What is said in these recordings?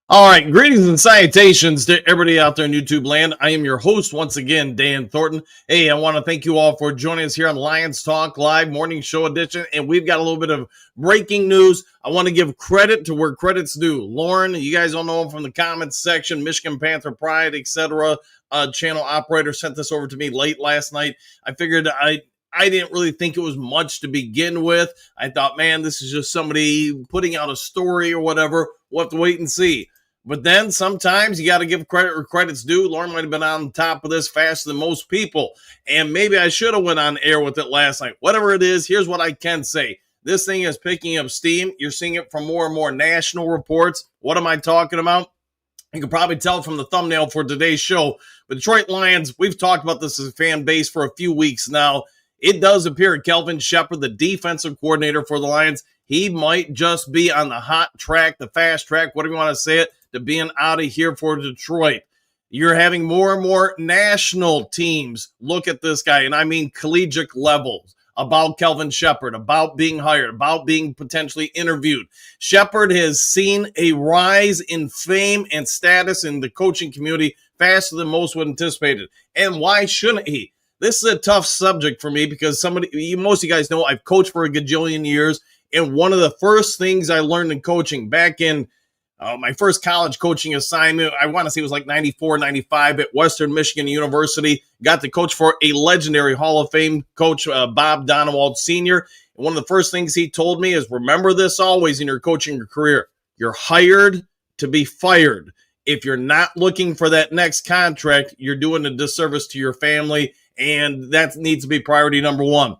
All right, greetings and salutations to everybody out there in YouTube land. I am your host once again, Dan Thornton. Hey, I want to thank you all for joining us here on Lions Talk Live Morning Show Edition, and we've got a little bit of breaking news. I want to give credit to where credit's due. Lauren, you guys all know him from the comments section, Michigan Panther Pride, etc. Channel operator sent this over to me late last night. I figured I didn't really think it was much to begin with. I thought, man, this is just somebody putting out a story or whatever. We'll have to wait and see. But then sometimes you got to give credit where credit's due. Lauren might have been on top of this faster than most people. And maybe I should have went on air with it last night. Whatever it is, here's what I can say. This thing is picking up steam. You're seeing it from more and more national reports. What am I talking about? You can probably tell from the thumbnail for today's show. But Detroit Lions, we've talked about this as a fan base for a few weeks now. It does appear Kelvin Sheppard, the defensive coordinator for the Lions, he might just be on the hot track, the fast track, whatever you want to say it, to being out of here for Detroit. You're having more and more national teams look at this guy, and I mean collegiate levels, about Kelvin Sheppard, about being hired, about being potentially interviewed. Sheppard has seen a rise in fame and status in the coaching community faster than most would anticipate it. And why shouldn't he? This is a tough subject for me because most of you guys know I've coached for a gajillion years. And one of the first things I learned in coaching back in my first college coaching assignment, I want to say it was like 94, 95 at Western Michigan University. Got to coach for a legendary Hall of Fame coach, Bob Donewald Sr. And one of the first things he told me is, remember this always in your coaching career. You're hired to be fired. If you're not looking for that next contract, you're doing a disservice to your family, and that needs to be priority number one.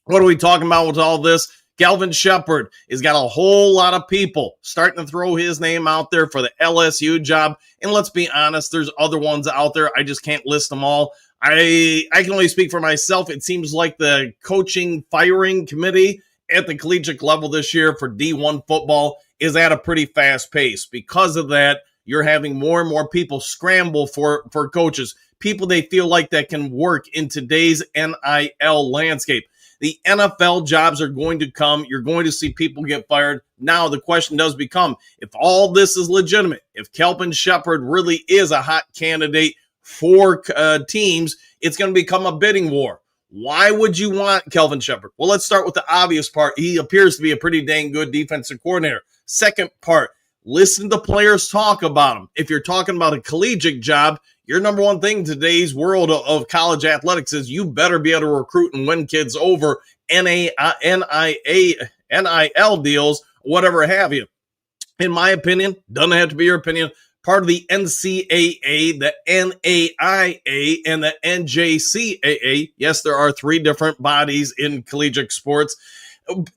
What are we talking about with all this? Kelvin Sheppard has got a whole lot of people starting to throw his name out there for the LSU job. And let's be honest, there's other ones out there. I just can't list them all. I can only speak for myself. It seems like the coaching firing committee at the collegiate level this year for D1 football is at a pretty fast pace. Because of that, you're having more and more people scramble for coaches, people they feel like that can work in today's NIL landscape. The NFL jobs are going to come. You're going to see people get fired. Now the question does become, if all this is legitimate, if Kelvin Sheppard really is a hot candidate for teams, it's going to become a bidding war. Why would you want Kelvin Sheppard? Well, let's start with the obvious part. He appears to be a pretty dang good defensive coordinator. Second part, listen to players talk about him. If you're talking about a collegiate job, your number one thing in today's world of college athletics is you better be able to recruit and win kids over NIL deals, whatever have you. In my opinion, doesn't have to be your opinion, part of the NCAA, the NAIA, and the NJCAA. Yes, there are three different bodies in collegiate sports.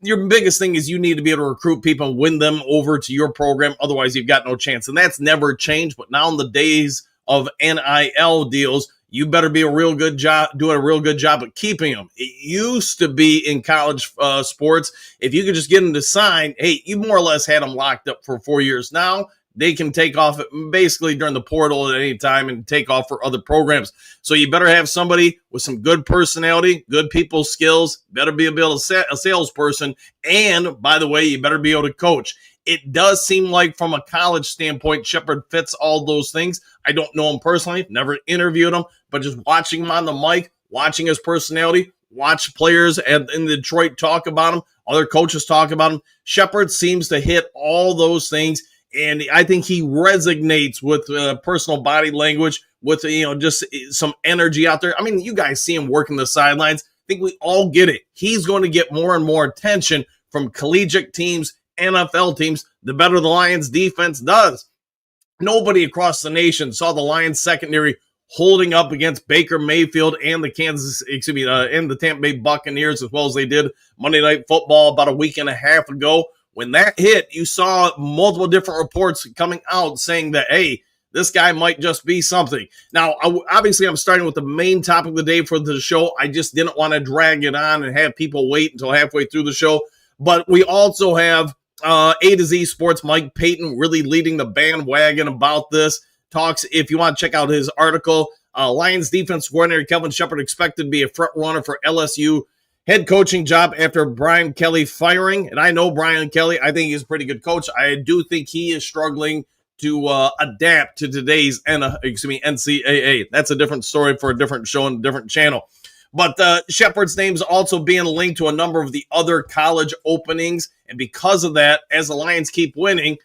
Your biggest thing is you need to be able to recruit people and win them over to your program. Otherwise, you've got no chance. And that's never changed. But now in the days of NIL deals, you better be doing a real good job of keeping them. It used to be in college sports, if you could just get them to sign, hey, you more or less had them locked up for 4 years. Now they can take off basically during the portal at any time and take off for other programs. So you better have somebody with some good personality, good people skills, better be able to set a salesperson. And by the way, you better be able to coach. It does seem like from a college standpoint, Sheppard fits all those things. I don't know him personally, never interviewed him, but just watching him on the mic, watching his personality, watch players in Detroit talk about him, other coaches talk about him. Sheppard seems to hit all those things, and I think he resonates with personal body language, with just some energy out there. I mean, you guys see him working the sidelines. I think we all get it. He's going to get more and more attention from collegiate teams, NFL teams, the better the Lions defense does. Nobody across the nation saw the Lions secondary holding up against Baker Mayfield and the Tampa Bay Buccaneers as well as they did Monday Night Football about a week and a half ago. When that hit, you saw multiple different reports coming out saying that, hey, this guy might just be something. Now, obviously, I'm starting with the main topic of the day for the show. I just didn't want to drag it on and have people wait until halfway through the show. But we also have A to Z Sports, Mike Payton really leading the bandwagon about this. Talks, if you want to check out his article, Lions defense coordinator Kelvin Sheppard expected to be a front runner for LSU head coaching job after Brian Kelly firing. And I know Brian Kelly. I think he's a pretty good coach. I do think he is struggling to adapt to today's NCAA. That's a different story for a different show and a different channel. But Sheppard's name's also being linked to a number of the other college openings. And because of that, as the Lions keep winning,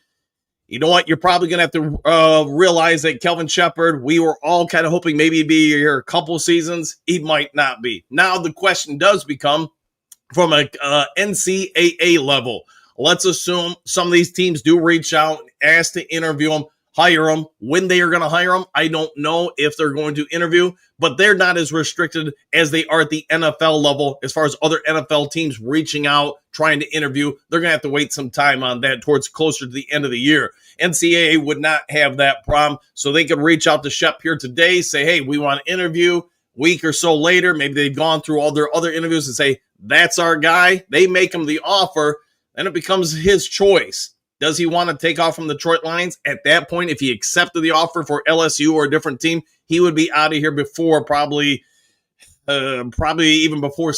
you know what? You're probably going to have to realize that Kelvin Sheppard, we were all kind of hoping maybe he'd be here a couple seasons. He might not be. Now the question does become, from a NCAA level, let's assume some of these teams do reach out, ask to interview him, hire him. When they are going to hire him, I don't know if they're going to interview, but they're not as restricted as they are at the NFL level as far as other NFL teams reaching out, trying to interview. They're going to have to wait some time on that towards closer to the end of the year. NCAA would not have that problem, so they could reach out to Shep here today, say, hey, we want to interview. Week or so later, maybe they've gone through all their other interviews and say, that's our guy. They make him the offer, and it becomes his choice. Does he want to take off from the Detroit Lions? At that point, if he accepted the offer for LSU or a different team, he would be out of here before probably even before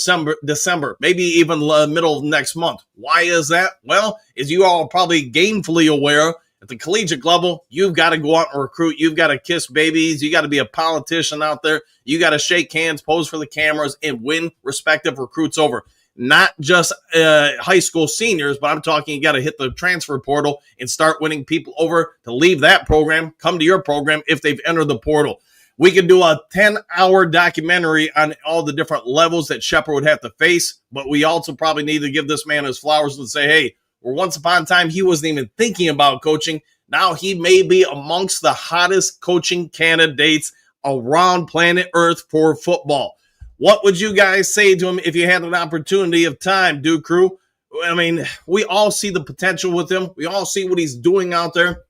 December, maybe even middle of next month. Why is that? Well, as you all are probably gainfully aware, at the collegiate level, you've got to go out and recruit. You've got to kiss babies. You got to be a politician out there. You got to shake hands, pose for the cameras, and win respective recruits over. Not just high school seniors, but I'm talking you got to hit the transfer portal and start winning people over to leave that program, come to your program if they've entered the portal. We could do a 10-hour documentary on all the different levels that Sheppard would have to face, but we also probably need to give this man his flowers and say, hey, where once upon a time he wasn't even thinking about coaching. Now he may be amongst the hottest coaching candidates around planet Earth for football. What would you guys say to him if you had an opportunity of time, Duke Crew? I mean, we all see the potential with him. We all see what he's doing out there.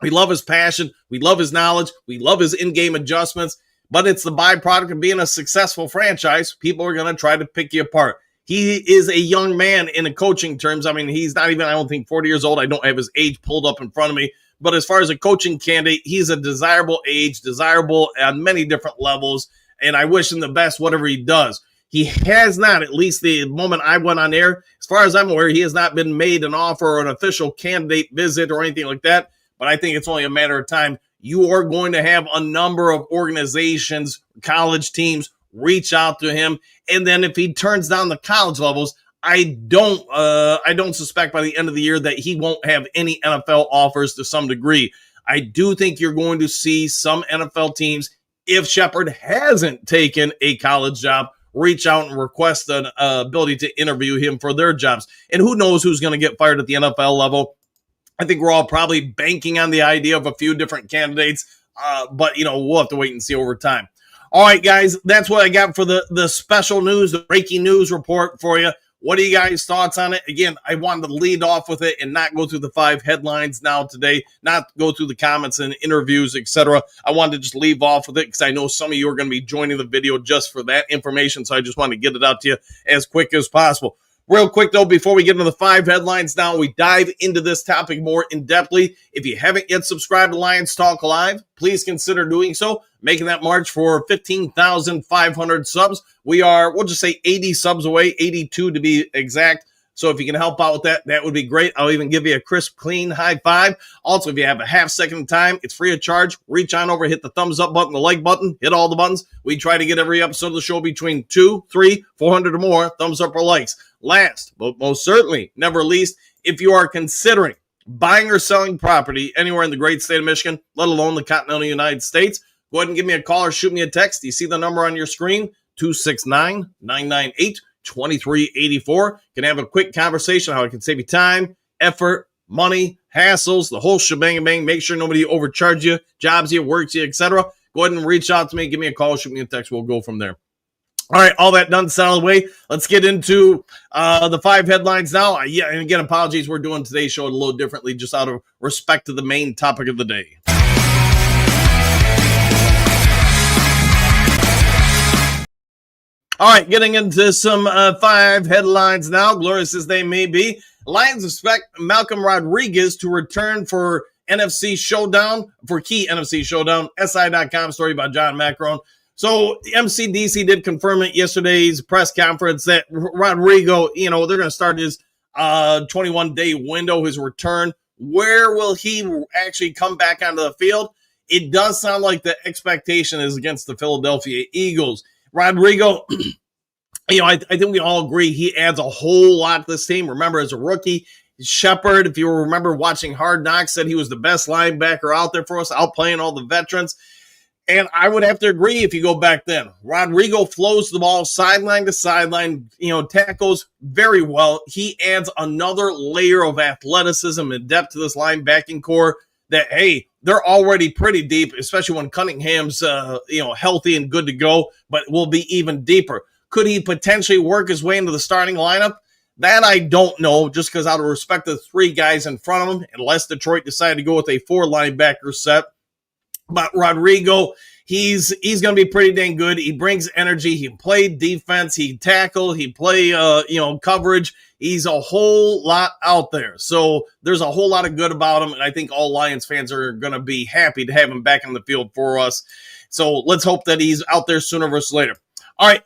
We love his passion. We love his knowledge. We love his in-game adjustments. But it's the byproduct of being a successful franchise. People are going to try to pick you apart. He is a young man in the coaching terms. I mean, he's not even, I don't think, 40 years old. I don't have his age pulled up in front of me. But as far as a coaching candidate, he's a desirable age, desirable on many different levels. And I wish him the best, whatever he does. He has not, at least the moment I went on air, as far as I'm aware, he has not been made an offer or an official candidate visit or anything like that. But I think it's only a matter of time. You are going to have a number of organizations, college teams, reach out to him. And then if he turns down the college levels, I don't suspect by the end of the year that he won't have any NFL offers to some degree. I do think you're going to see some NFL teams, if Sheppard hasn't taken a college job, reach out and request an ability to interview him for their jobs. And who knows who's going to get fired at the NFL level. I think we're all probably banking on the idea of a few different candidates, but, we'll have to wait and see over time. All right, guys, that's what I got for the special news, the breaking news report for you. What are you guys' thoughts on it? Again, I wanted to lead off with it and not go through the 5 headlines now today, not go through the comments and interviews, etc. I wanted to just leave off with it because I know some of you are going to be joining the video just for that information, so I just want to get it out to you as quick as possible. Real quick, though, before we get into the 5 headlines now, we dive into this topic more in-depthly. If you haven't yet subscribed to Lions Talk Live, please consider doing so, making that march for 15,500 subs. We'll just say 80 subs away, 82 to be exact. So if you can help out with that, that would be great. I'll even give you a crisp, clean high five. Also, if you have a half second of time, it's free of charge. Reach on over, hit the thumbs up button, the like button, hit all the buttons. We try to get every episode of the show between 2, 3, 400 or more thumbs up or likes. Last, but most certainly never least, if you are considering buying or selling property anywhere in the great state of Michigan, let alone the continental United States, go ahead and give me a call or shoot me a text. You see the number on your screen, 269-998-2384. Can have a quick conversation how I can save you time, effort, money, hassles, the whole shebang and bang. Make sure nobody overcharges you, jobs you, works you, etc. Go ahead and reach out to me. Give me a call, shoot me a text. We'll go from there. All right, all that done, solid way. Let's get into the 5 headlines now. And again, apologies. We're doing today's show a little differently just out of respect to the main topic of the day. All right, getting into some 5 headlines now, glorious as they may be. Lions expect Malcolm Rodriguez to return for NFC Showdown, for key NFC Showdown. SI.com story by John Macron. So MCDC did confirm at yesterday's press conference that Rodrigo, they're going to start his 21-day window, his return Where will he actually come back onto the field? It does sound like the expectation is against the Philadelphia Eagles. Rodrigo, I think we all agree he adds a whole lot to this team. Remember, as a rookie, Sheppard, if you remember watching Hard Knocks, said he was the best linebacker out there for us, outplaying all the veterans. And I would have to agree if you go back then. Rodrigo flows the ball sideline to sideline, tackles very well. He adds another layer of athleticism and depth to this linebacking core that, hey, they're already pretty deep, especially when Cunningham's, healthy and good to go, but will be even deeper. Could he potentially work his way into the starting lineup? That I don't know, just because out of respect to the three guys in front of him, unless Detroit decided to go with a 4 linebacker set. But Rodrigo, he's going to be pretty dang good. He brings energy. He played defense. He tackle. He play, coverage. He's a whole lot out there. So there's a whole lot of good about him, and I think all Lions fans are going to be happy to have him back on the field for us. So let's hope that he's out there sooner versus later. All right,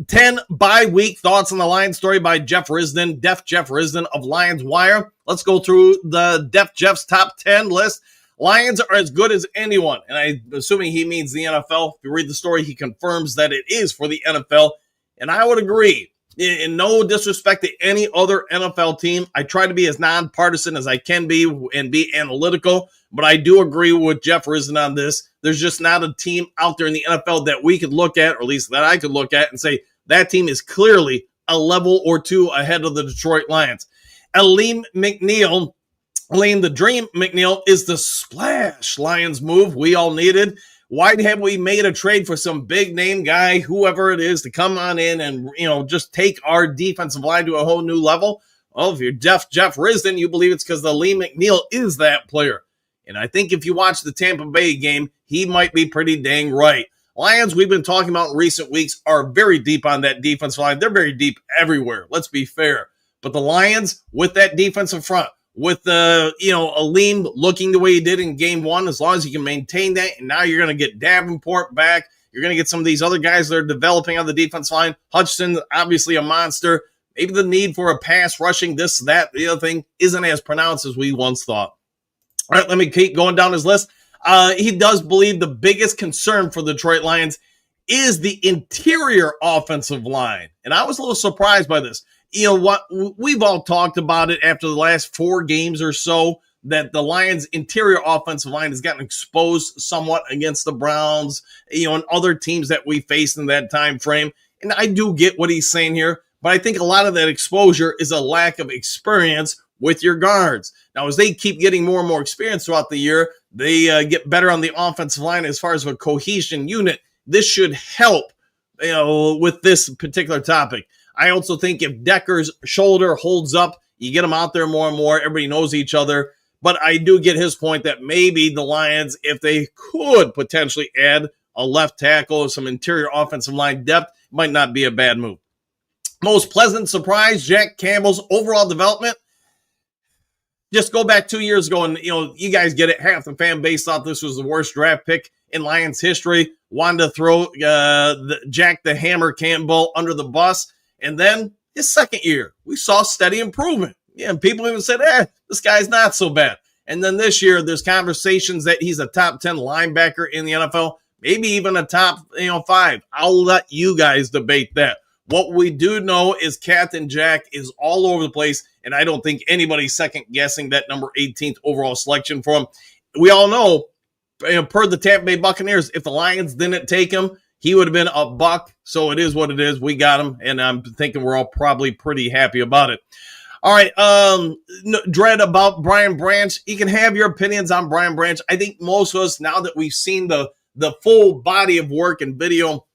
10 bye-week thoughts on the Lions story by Jeff Risdon, Def Jeff Risdon of Lions Wire. Let's go through the Def Jeff's top 10 list. Lions are as good as anyone, and I'm assuming he means the NFL. If you read the story, he confirms that it is for the NFL, and I would agree. In no disrespect to any other NFL team, I try to be as nonpartisan as I can be and be analytical, but I do agree with Jeff Risdon on this. There's just not a team out there in the NFL that we could look at, or at least that I could look at and say that team is clearly a level or two ahead of the Detroit Lions. Aleem the Dream McNeil is the splash Lions move we all needed. Why have we made a trade for some big name guy, whoever it is, to come on in and, just take our defensive line to a whole new level? Well, if you're Jeff Risdon, you believe it's because Aleem McNeil is that player. And I think if you watch the Tampa Bay game, he might be pretty dang right. Lions, we've been talking about in recent weeks, are very deep on that defensive line. They're very deep everywhere. Let's be fair. But the Lions, with that defensive front, with Aleem looking the way he did in game 1, as long as he can maintain that, and now you're going to get Davenport back. You're going to get some of these other guys that are developing on the defense line. Hutchinson, obviously a monster. Maybe the need for a pass rushing, this, that, the other thing, isn't as pronounced as we once thought. All right, let me keep going down his list. He does believe the biggest concern for the Detroit Lions is the interior offensive line. And I was a little surprised by this. We've all talked about it after the last 4 games or so, that the Lions' interior offensive line has gotten exposed somewhat against the Browns, and other teams that we faced in that time frame. And I do get what he's saying here, but I think a lot of that exposure is a lack of experience with your guards. Now, as they keep getting more and more experience throughout the year, they get better on the offensive line as far as a cohesion unit. This should help, with this particular topic. I also think if Decker's shoulder holds up, you get him out there more and more. Everybody knows each other. But I do get his point that maybe the Lions, if they could potentially add a left tackle or some interior offensive line depth, might not be a bad move. Most pleasant surprise, Jack Campbell's overall development. Just go back 2 years ago, and you guys get it. Half the fan base thought this was the worst draft pick in Lions history. Wanted to throw Jack the Hammer Campbell under the bus. And then his second year, we saw steady improvement. Yeah, and people even said, this guy's not so bad. And then this year, there's conversations that he's a top 10 linebacker in the NFL, maybe even a top 5. I'll let you guys debate that. What we do know is Captain Jack is all over the place, and I don't think anybody's second-guessing that number 18th overall selection for him. We all know, per the Tampa Bay Buccaneers, if the Lions didn't take him, he would have been a buck, so it is what it is. We got him, and I'm thinking we're all probably pretty happy about it. All right, Dread about Brian Branch. You can have your opinions on Brian Branch. I think most of us, now that we've seen the full body of work and video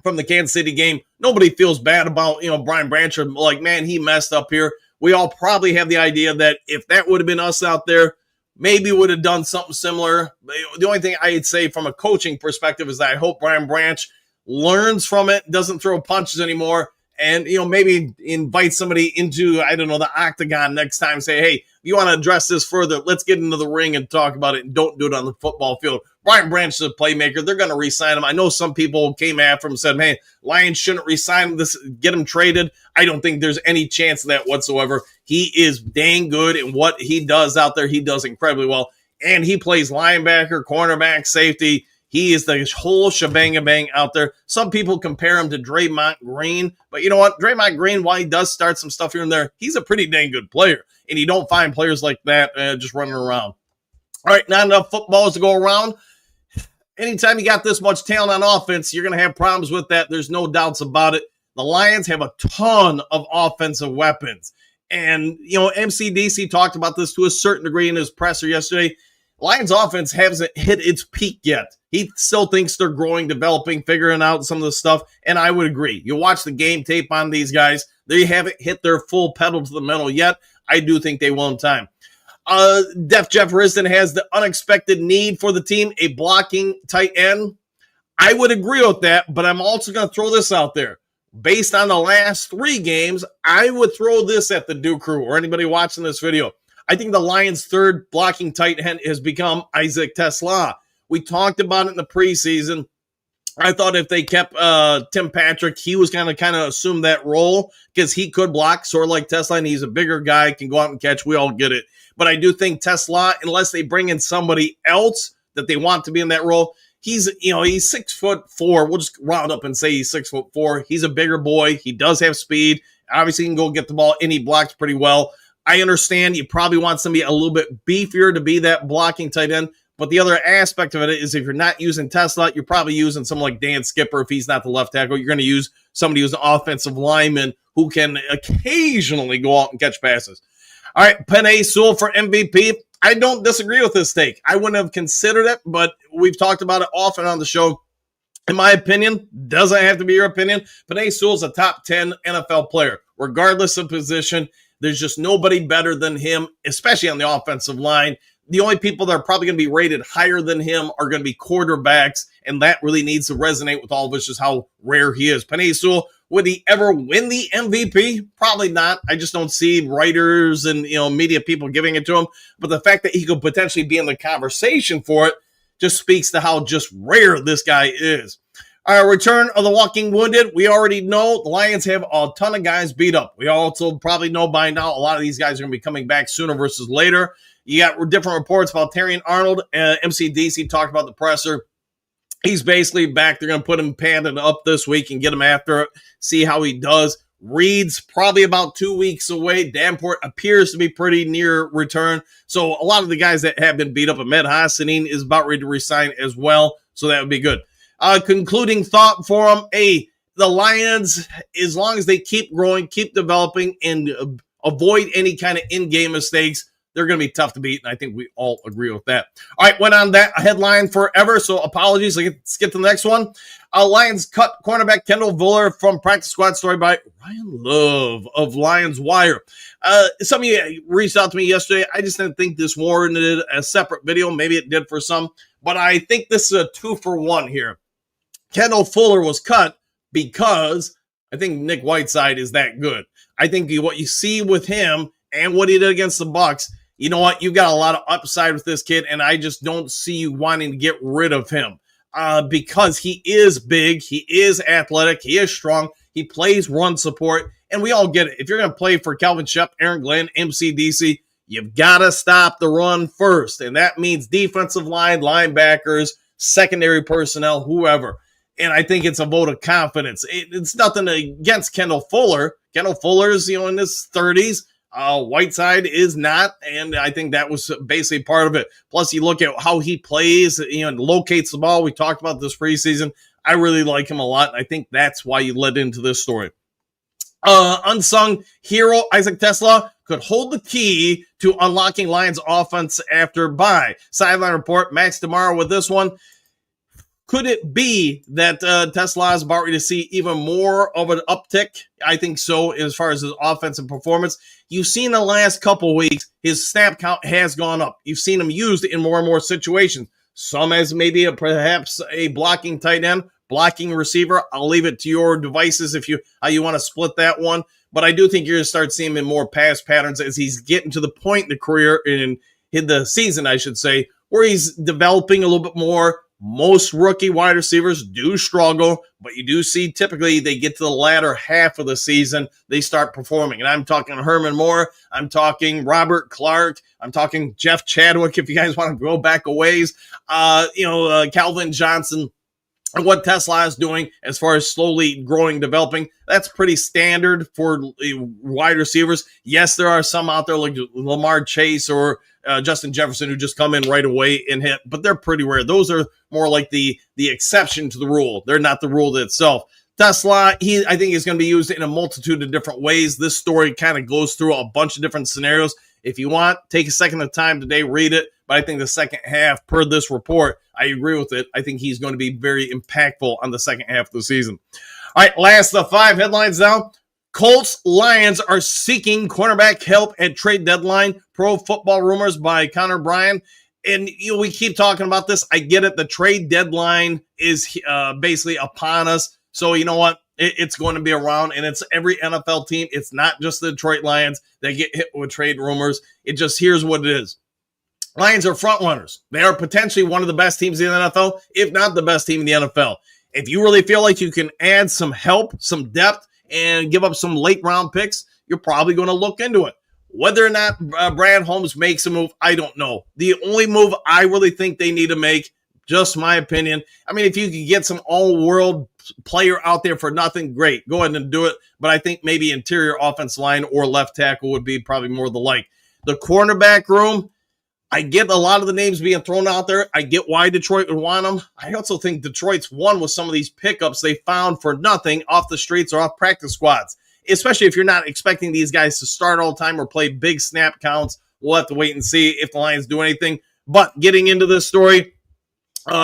from the Kansas City game, nobody feels bad about, Brian Branch or like, man, he messed up here. We all probably have the idea that if that would have been us out there, maybe would have done something similar. The only thing I'd say from a coaching perspective is that I hope Brian Branch learns from it, doesn't throw punches anymore, and, maybe invite somebody into, I don't know, the octagon next time. Say, hey, you want to address this further? Let's get into the ring and talk about it, and don't do it on the football field. Brian Branch is a playmaker. They're going to re-sign him. I know some people came after him and said, hey, Lions shouldn't re-sign him, get him traded. I don't think there's any chance of that whatsoever. He is dang good, and what he does out there, he does incredibly well. And he plays linebacker, cornerback, safety. He is the whole shebang out there. Some people compare him to Draymond Green, but you know what? Draymond Green, while he does start some stuff here and there, he's a pretty dang good player, and you don't find players like that just running around. All right, not enough footballs to go around. Anytime you got this much talent on offense, you're going to have problems with that. There's no doubts about it. The Lions have a ton of offensive weapons. And, MCDC talked about this to a certain degree in his presser yesterday. Lions offense hasn't hit its peak yet. He still thinks they're growing, developing, figuring out some of the stuff, and I would agree. You watch the game tape on these guys, they haven't hit their full pedal to the metal yet. I do think they will in time. Def Jefferson has the unexpected need for the team, a blocking tight end. I would agree with that, but I'm also going to throw this out there. Based on the last 3 games, I would throw this at the Duke crew or anybody watching this video. I think the Lions' third blocking tight end has become Isaac Tesla. We talked about it in the preseason. I thought if they kept Tim Patrick, he was going to kind of assume that role because he could block, sort of like Tesla, and he's a bigger guy, can go out and catch. We all get it. But I do think Tesla, unless they bring in somebody else that they want to be in that role, he's 6'4". We'll just round up and say he's 6'4". He's a bigger boy. He does have speed. Obviously, he can go get the ball, and he blocks pretty well. I understand you probably want somebody a little bit beefier to be that blocking tight end. But the other aspect of it is if you're not using Tesla, you're probably using someone like Dan Skipper. If he's not the left tackle, you're going to use somebody who's an offensive lineman who can occasionally go out and catch passes. All right, Penei Sewell for MVP. I don't disagree with this take. I wouldn't have considered it, but we've talked about it often on the show. In my opinion, doesn't have to be your opinion, Penei Sewell's a top 10 NFL player, regardless of position. There's just nobody better than him, especially on the offensive line. The only people that are probably going to be rated higher than him are going to be quarterbacks, and that really needs to resonate with all of us, just how rare he is. Penei Sewell, would he ever win the MVP? Probably not. I just don't see writers and media people giving it to him. But the fact that he could potentially be in the conversation for it just speaks to how just rare this guy is. Our return of the walking wounded. We already know the Lions have a ton of guys beat up. We also probably know by now a lot of these guys are going to be coming back sooner versus later. You got different reports about Terrion Arnold. MCDC talked about the presser. He's basically back. They're going to put him padded up this week and get him after it, see how he does. Reed's probably about 2 weeks away. Davenport appears to be pretty near return. So a lot of the guys that have been beat up, Ahmed Hassanin is about ready to resign as well. So that would be good. Concluding thought for him, the Lions, as long as they keep growing, keep developing, and avoid any kind of in-game mistakes, they're going to be tough to beat, and I think we all agree with that. All right, went on that headline forever, so apologies. Let's get to the next one. Lions cut cornerback Kendall Fuller from practice squad, story by Ryan Love of Lions Wire. Some of you reached out to me yesterday. I just didn't think this warranted a separate video. Maybe it did for some, but I think this is a 2-for-1 here. Kendall Fuller was cut because I think Nick Whiteside is that good. I think what you see with him and what he did against the Bucs, you know what? You've got a lot of upside with this kid, and I just don't see you wanting to get rid of him because he is big, he is athletic, he is strong, he plays run support, and we all get it. If you're going to play for Kelvin Sheppard, Aaron Glenn, MCDC, you've got to stop the run first, and that means defensive line, linebackers, secondary personnel, whoever. And I think it's a vote of confidence. It's nothing against Kendall Fuller. Kendall Fuller is, in his 30s. Whiteside is not, and I think that was basically part of it. Plus, you look at how he plays, and locates the ball. We talked about this preseason. I really like him a lot, and I think that's why you led into this story. Unsung hero Isaac Tesla could hold the key to unlocking Lions offense after bye. Sideline report, Max DeMar with this one. Could it be that Tesla is about ready to see even more of an uptick? I think so, as far as his offensive performance. You've seen the last couple weeks, his snap count has gone up. You've seen him used in more and more situations. Some as maybe perhaps a blocking tight end, blocking receiver. I'll leave it to your devices how you want to split that one. But I do think you're going to start seeing him in more pass patterns as he's getting to the point in the career, in the season, I should say, where he's developing a little bit more. Most rookie wide receivers do struggle, but you do see typically they get to the latter half of the season, they start performing. And I'm talking Herman Moore, I'm talking Robert Clark, I'm talking Jeff Chadwick, if you guys want to go back a ways, Calvin Johnson. And what Tesla is doing as far as slowly growing, developing, that's pretty standard for wide receivers. Yes, there are some out there like Lamar Chase or Justin Jefferson who just come in right away and hit, but they're pretty rare. Those are more like the exception to the rule. They're not the rule itself. Tesla, I think is going to be used in a multitude of different ways. This story kind of goes through a bunch of different scenarios. If you want, take a second of time today, read it. But I think the second half, per this report, I agree with it. I think he's going to be very impactful on the second half of the season. All right, last the 5 headlines now. Colts, Lions are seeking cornerback help at trade deadline. Pro Football Rumors by Connor Bryan. And we keep talking about this. I get it. The trade deadline is basically upon us. So you know what? It's going to be around, and it's every NFL team. It's not just the Detroit Lions that get hit with trade rumors. Here's what it is. Lions are front runners. They are potentially one of the best teams in the NFL, if not the best team in the NFL. If you really feel like you can add some help, some depth, and give up some late round picks, you're probably going to look into it. Whether or not Brad Holmes makes a move, I don't know. The only move I really think they need to make, just my opinion, I mean, if you could get some all-world player out there for nothing, great. Go ahead and do it. But I think maybe interior offensive line or left tackle would be probably more the like. The cornerback room, I get a lot of the names being thrown out there. I get why Detroit would want them. I also think Detroit's won with some of these pickups they found for nothing off the streets or off practice squads, especially if you're not expecting these guys to start all the time or play big snap counts. We'll have to wait and see if the Lions do anything. But getting into this story,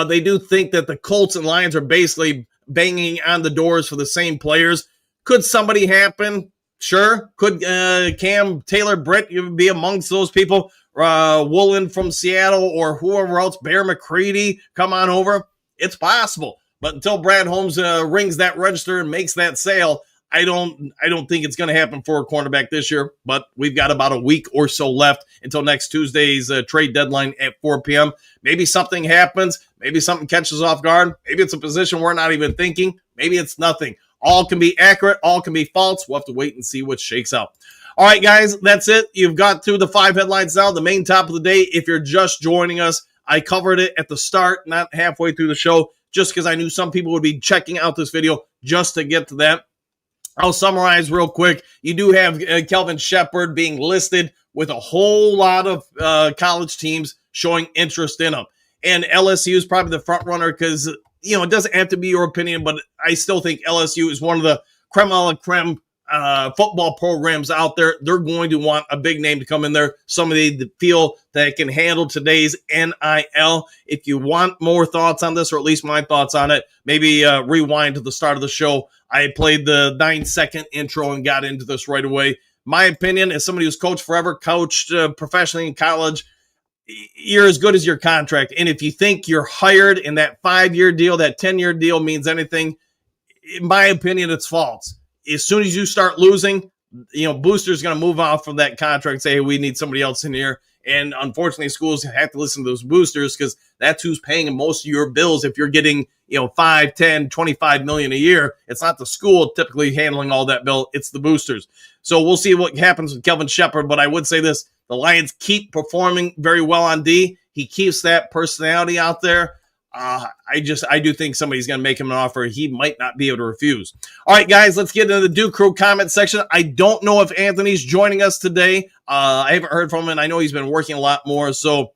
they do think that the Colts and Lions are basically banging on the doors for the same players. Could somebody happen? Sure. Could Cam Taylor-Britt be amongst those people? Woolen from Seattle or whoever else, Bear McCready, come on over. It's possible. But until Brad Holmes rings that register and makes that sale, I don't think it's going to happen for a cornerback this year. But we've got about a week or so left until next Tuesday's trade deadline at 4 p.m. Maybe something happens. Maybe something catches off guard. Maybe it's a position we're not even thinking. Maybe it's nothing. All can be accurate. All can be false. We'll have to wait and see what shakes out. All right, guys, that's it. You've got through the 5 headlines now. The main top of the day, if you're just joining us, I covered it at the start, not halfway through the show, just because I knew some people would be checking out this video just to get to that. I'll summarize real quick. You do have Kelvin Sheppard being listed with a whole lot of college teams showing interest in him. And LSU is probably the front runner because, it doesn't have to be your opinion, but I still think LSU is one of the creme a la creme football programs out there. They're going to want a big name to come in there, somebody that feel that can handle today's NIL. If you want more thoughts on this, or at least my thoughts on it, maybe rewind to the start of the show. I played the 9-second intro and got into this right away. My opinion, as somebody who's coached forever, coached professionally in college, you're as good as your contract. And if you think you're hired in that 5-year deal, that 10-year deal means anything, in my opinion, it's false. As soon as you start losing, boosters going to move off from that contract and say, hey, we need somebody else in here. And unfortunately, schools have to listen to those boosters because that's who's paying most of your bills. If you're getting, 5, 10, 25 million a year, it's not the school typically handling all that bill. It's the boosters. So we'll see what happens with Kelvin Sheppard. But I would say this, the Lions keep performing very well on D. He keeps that personality out there. I do think somebody's going to make him an offer he might not be able to refuse. All right, guys, let's get into the Duke Crew comment section. I don't know if Anthony's joining us today. I haven't heard from him. I know he's been working a lot more. So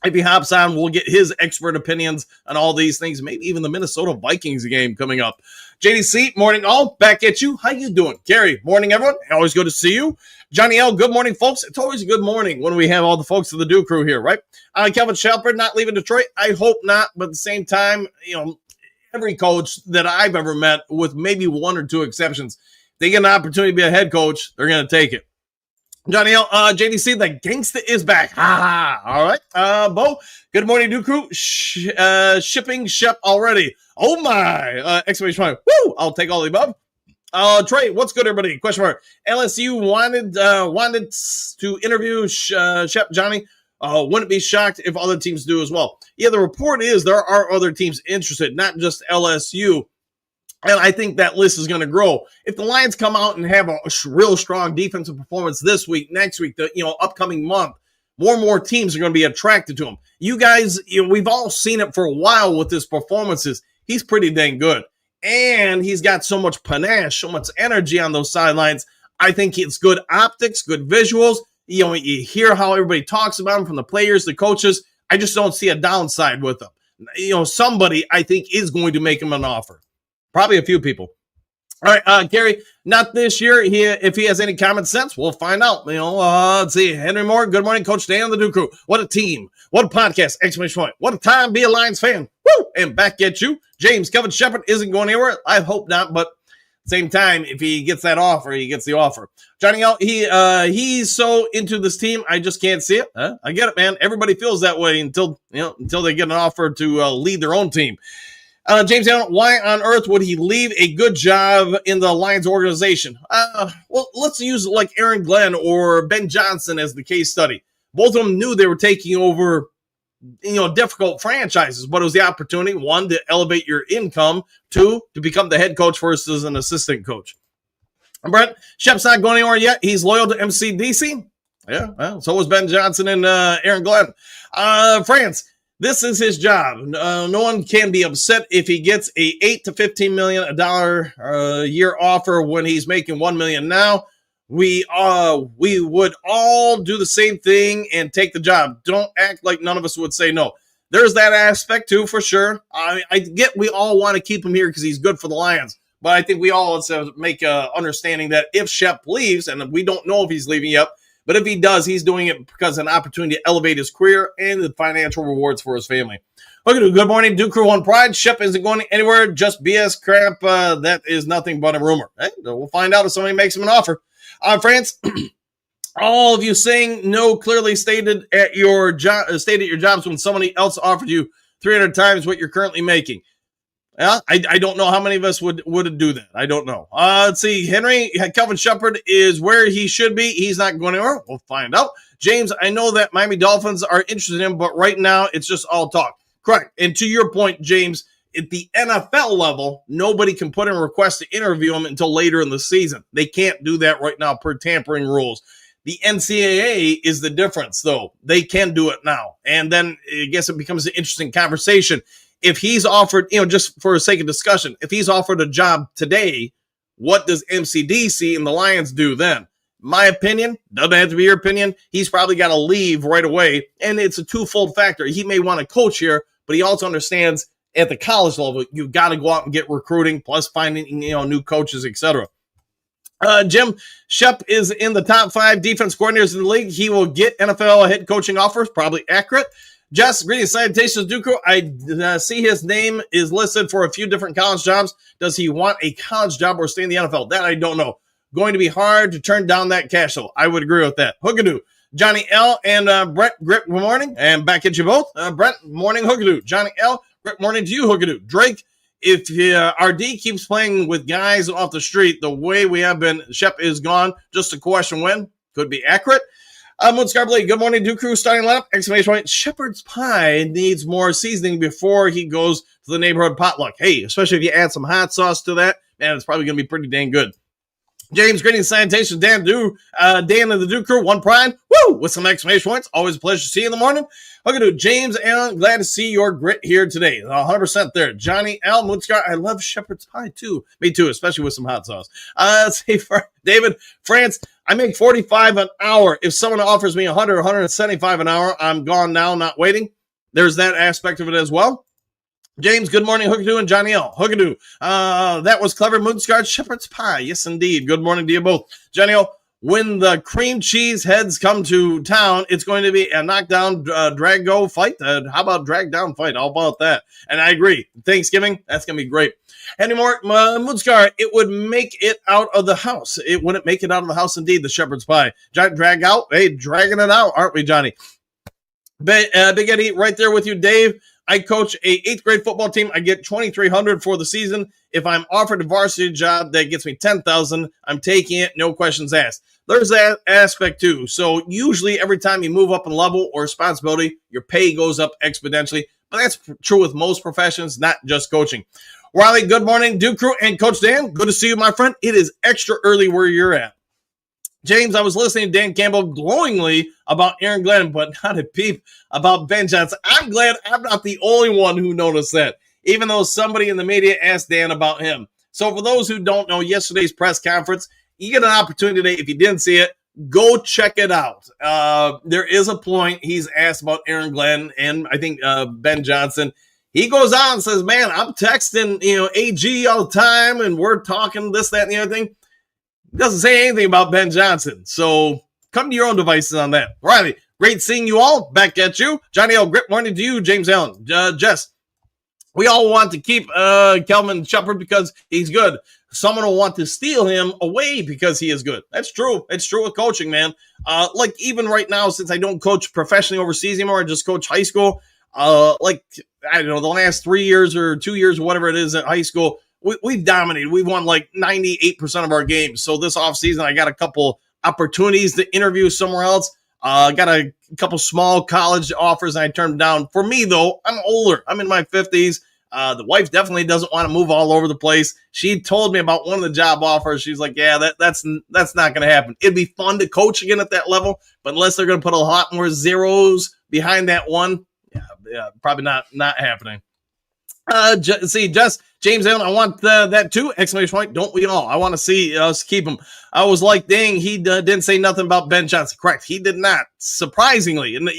if he hops on, we'll get his expert opinions on all these things, maybe even the Minnesota Vikings game coming up. JDC, morning all. Back at you. How you doing? Gary, morning, everyone. Always good to see you. Johnny L, good morning, folks. It's always a good morning when we have all the folks of the Duke Crew here, right? Kelvin Sheppard not leaving Detroit. I hope not, but at the same time, every coach that I've ever met, with maybe 1 or 2 exceptions, they get an opportunity to be a head coach, they're going to take it. Johnny L, JDC, the gangsta is back. Ha ha. All right. Bo, good morning, new crew. Shipping Shep already. Oh my. Exclamation point. Woo! I'll take all the above. Trey, what's good, everybody? Question mark. LSU wanted to interview Shep Johnny. Wouldn't be shocked if other teams do as well. Yeah, the report is there are other teams interested, not just LSU. And I think that list is going to grow. If the Lions come out and have a real strong defensive performance this week, next week, the upcoming month, more and more teams are going to be attracted to him. You guys, we've all seen it for a while with his performances. He's pretty dang good. And he's got so much panache, so much energy on those sidelines. I think it's good optics, good visuals. You hear how everybody talks about him, from the players, the coaches. I just don't see a downside with him. Somebody, I think, is going to make him an offer. Probably a few people. All right, Gary, not this year. If he has any common sense, we'll find out. Let's see. Henry Moore, good morning, Coach Dan and the Duke Crew. What a team. What a podcast. Exclamation point. What a time to be a Lions fan. Woo! And back at you. James, Kelvin Sheppard isn't going anywhere. I hope not, but at the same time, if he gets that offer, he gets the offer. Johnny L, he's so into this team, I just can't see it. I get it, man. Everybody feels that way until they get an offer to lead their own team. James Allen, why on earth would he leave a good job in the Lions organization? Well, let's use like Aaron Glenn or Ben Johnson as the case study. Both of them knew they were taking over, difficult franchises, but it was the opportunity, one, to elevate your income, two, to become the head coach versus an assistant coach. And Brent, Shep's not going anywhere yet. He's loyal to MCDC. Yeah, well, so was Ben Johnson and Aaron Glenn. France, this is his job. No one can be upset if he gets a $8 to $15 million a year offer when he's making $1 million now. We would all do the same thing and take the job. Don't act like none of us would say no. There's that aspect too, for sure. I get we all want to keep him here because he's good for the Lions, but I think we all have to make an understanding that if Shep leaves, and we don't know if he's leaving yet, but if he does, he's doing it because of an opportunity to elevate his career and the financial rewards for his family. Okay, good morning, Duke Crew on Pride. Shep isn't going anywhere, just BS crap. That is nothing but a rumor. Hey, we'll find out if somebody makes him an offer. France, all of you saying no clearly stated at your jobs when somebody else offered you 300 times what you're currently making. Yeah, I don't know how many of us would do that. I don't know. Let's see. Kelvin Sheppard is where he should be. He's not going anywhere. We'll find out. James, I know that Miami Dolphins are interested in him, but right now it's just all talk. Correct. And to your point, James, at the NFL level, nobody can put in a request to interview him until later in the season. They can't do that right now per tampering rules. The NCAA is the difference, though. They can do it now. And then I guess it becomes an interesting conversation. If he's offered, just for the sake of discussion, if he's offered a job today, what does MCDC and the Lions do then? My opinion, doesn't have to be your opinion, he's probably got to leave right away. And it's a twofold factor. He may want to coach here, but he also understands at the college level, you've got to go out and get recruiting, plus finding, new coaches, etc. Jim, Shep is in the top 5 defense coordinators in the league. He will get NFL head coaching offers, probably accurate. Just greetings, salutations, Duke. I see his name is listed for a few different college jobs. Does he want a college job or stay in the NFL? That I don't know. Going to be hard to turn down that cash, though. I would agree with that. Hookadoo, Johnny L. and Brett, good morning. And back at you both. Brett, morning, Hookadoo. Johnny L., great morning to you, Hookadoo. Drake, if RD keeps playing with guys off the street the way we have been, Shep is gone. Just a question when. Could be accurate. Moonscar Blade, good morning, Duke Crew, starting lineup, exclamation point. Shepherd's pie needs more seasoning before he goes to the neighborhood potluck. Hey, especially if you add some hot sauce to that, man, it's probably going to be pretty dang good. James, greetings, salutations, Dan and the Duke Crew, one pride, woo, with some exclamation points. Always a pleasure to see you in the morning. Okay, James Allen, glad to see your grit here today. 100% there. Johnny L. Moonscar, I love shepherd's pie too. Me too, especially with some hot sauce. Let's see, for David, France, I make $45 an hour. If someone offers me $100 or $175 an hour, I'm gone now, not waiting. There's that aspect of it as well. James, good morning, Hookadoo and Johnny L. Hookadoo, that was clever, Moonscar, shepherd's pie. Yes, indeed. Good morning to you both. Johnny L., When the cream cheese heads come to town, it's going to be a knockdown, drag-go fight. How about drag-down fight? How about that? And I agree. Thanksgiving, that's going to be great. Anymore, Moonscar, it would make it out of the house. It wouldn't make it out of the house, indeed, the shepherd's pie. Drag out? Hey, dragging it out, aren't we, Johnny? Big Eddie, right there with you, Dave. I coach a 8th grade football team. I get $2,300 for the season. If I'm offered a varsity job that gets me $10,000, I'm taking it, no questions asked. There's that aspect too. So usually every time you move up in level or responsibility, your pay goes up exponentially. But that's true with most professions, not just coaching. Riley, good morning, Duke Crew and Coach Dan. Good to see you, my friend. It is extra early where you're at. James, I was listening to Dan Campbell glowingly about Aaron Glenn, but not a peep about Ben Johnson. I'm glad I'm not the only one who noticed that, even though somebody in the media asked Dan about him. So for those who don't know, yesterday's press conference, you get an opportunity today. If you didn't see it, go check it out. There is a point he's asked about Aaron Glenn and I think Ben Johnson. He goes on and says, man, I'm texting, AG all the time and we're talking this, that, and the other thing. Doesn't say anything about Ben Johnson. So come to your own devices on that. Riley, great seeing you all. Back at you. Johnny L. Great morning to you, James Allen. Jess, we all want to keep Kelvin Sheppard because he's good. Someone will want to steal him away because he is good. That's true. It's true with coaching, man. Like even right now, since I don't coach professionally overseas anymore, I just coach high school. Like, I don't know, the last 3 years or 2 years or whatever it is at high school, we've dominated. We've won like 98% of our games. So this offseason, I got a couple opportunities to interview somewhere else. Got a couple small college offers and I turned them down. For me, though, I'm older. I'm in my 50s. The wife definitely doesn't want to move all over the place. She told me about one of the job offers. She's like, yeah, that's not going to happen. It'd be fun to coach again at that level, but unless they're going to put a lot more zeros behind that one, yeah, probably not happening. James Allen, I want that too! Exclamation point! Don't we all? I want to see us keep him. I was like, dang, he didn't say nothing about Ben Johnson. Correct, he did not. Surprisingly, and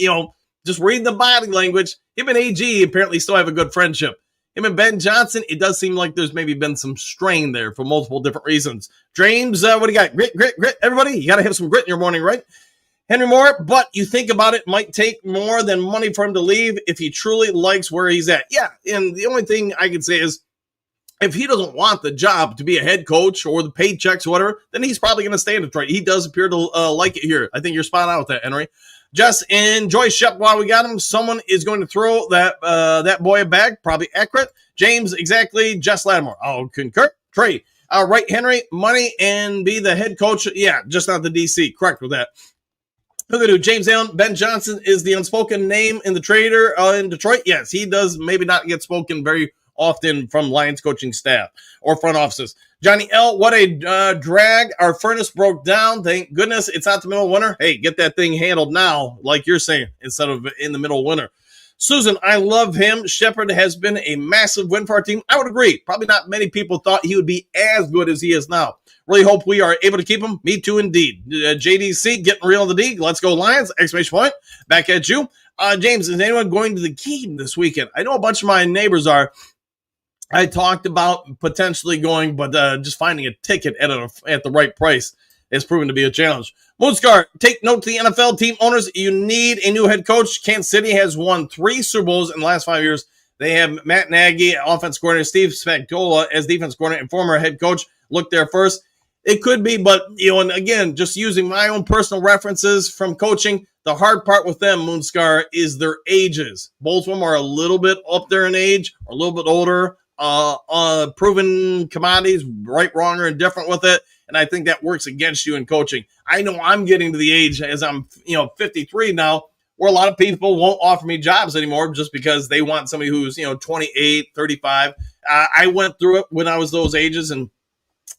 just read the body language. Him and AG apparently still have a good friendship. Him and Ben Johnson, it does seem like there's maybe been some strain there for multiple different reasons. James, what do you got? Grit. Everybody, you got to have some grit in your morning, right? Henry Moore, but you think about it, might take more than money for him to leave if he truly likes where he's at. Yeah, and the only thing I can say is if he doesn't want the job to be a head coach or the paychecks or whatever, then he's probably going to stay in Detroit. He does appear to like it here. I think you're spot on with that, Henry. Just enjoy Shep while we got him. Someone is going to throw that boy a bag, probably accurate. James, exactly. Just Lattimore. I'll concur. Trey, right, Henry, money and be the head coach. Yeah, just not the DC. Correct with that. Look at James Allen. Ben Johnson is the unspoken name in the trader in Detroit. Yes, he does maybe not get spoken very often from Lions coaching staff or front offices. Johnny L., what a drag. Our furnace broke down. Thank goodness it's not the middle of winter. Hey, get that thing handled now, like you're saying, instead of in the middle of winter. Susan, I love him. Sheppard has been a massive win for our team. I would agree. Probably not many people thought he would be as good as he is now. Really hope we are able to keep him. Me too, indeed. JDC, getting real in the D. Let's go, Lions. Exclamation point. Back at you. James, is anyone going to the Keene this weekend? I know a bunch of my neighbors are. I talked about potentially going, but just finding a ticket at the right price has proven to be a challenge. Moonscar, take note to the NFL team owners. You need a new head coach. Kansas City has won 3 Super Bowls in the last 5 years. They have Matt Nagy, offense coordinator, Steve Spagnuolo as defense coordinator and former head coach. Look there first. It could be, but, and again, just using my own personal references from coaching, the hard part with them, Moonscar, is their ages. Both of them are a little bit up there in age, or a little bit older, proven commodities, right, wrong, or indifferent with it. And I think that works against you in coaching. I know I'm getting to the age as I'm, 53 now, where a lot of people won't offer me jobs anymore just because they want somebody who's, 28, 35. I went through it when I was those ages, and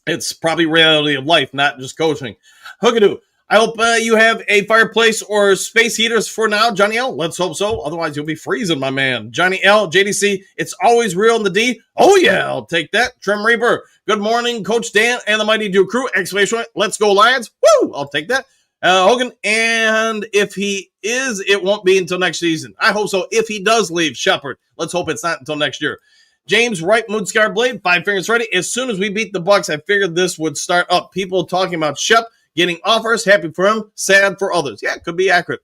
it's probably reality of life, not just coaching. Hookadoo. I hope you have a fireplace or space heaters for now, Johnny L. Let's hope so. Otherwise, you'll be freezing, my man. Johnny L, JDC, it's always real in the D. Oh, yeah, I'll take that. Trim Reaper. Good morning, Coach Dan and the Mighty Duke crew. Exclamation point. Let's go, Lions. Woo! I'll take that. Hogan, and if he is, it won't be until next season. I hope so. If he does leave Sheppard, let's hope it's not until next year. James Wright, Moonscar Blade, 5 fingers ready. As soon as we beat the Bucks, I figured this would start up. People talking about Shep getting offers. Happy for him, sad for others. Yeah, could be accurate.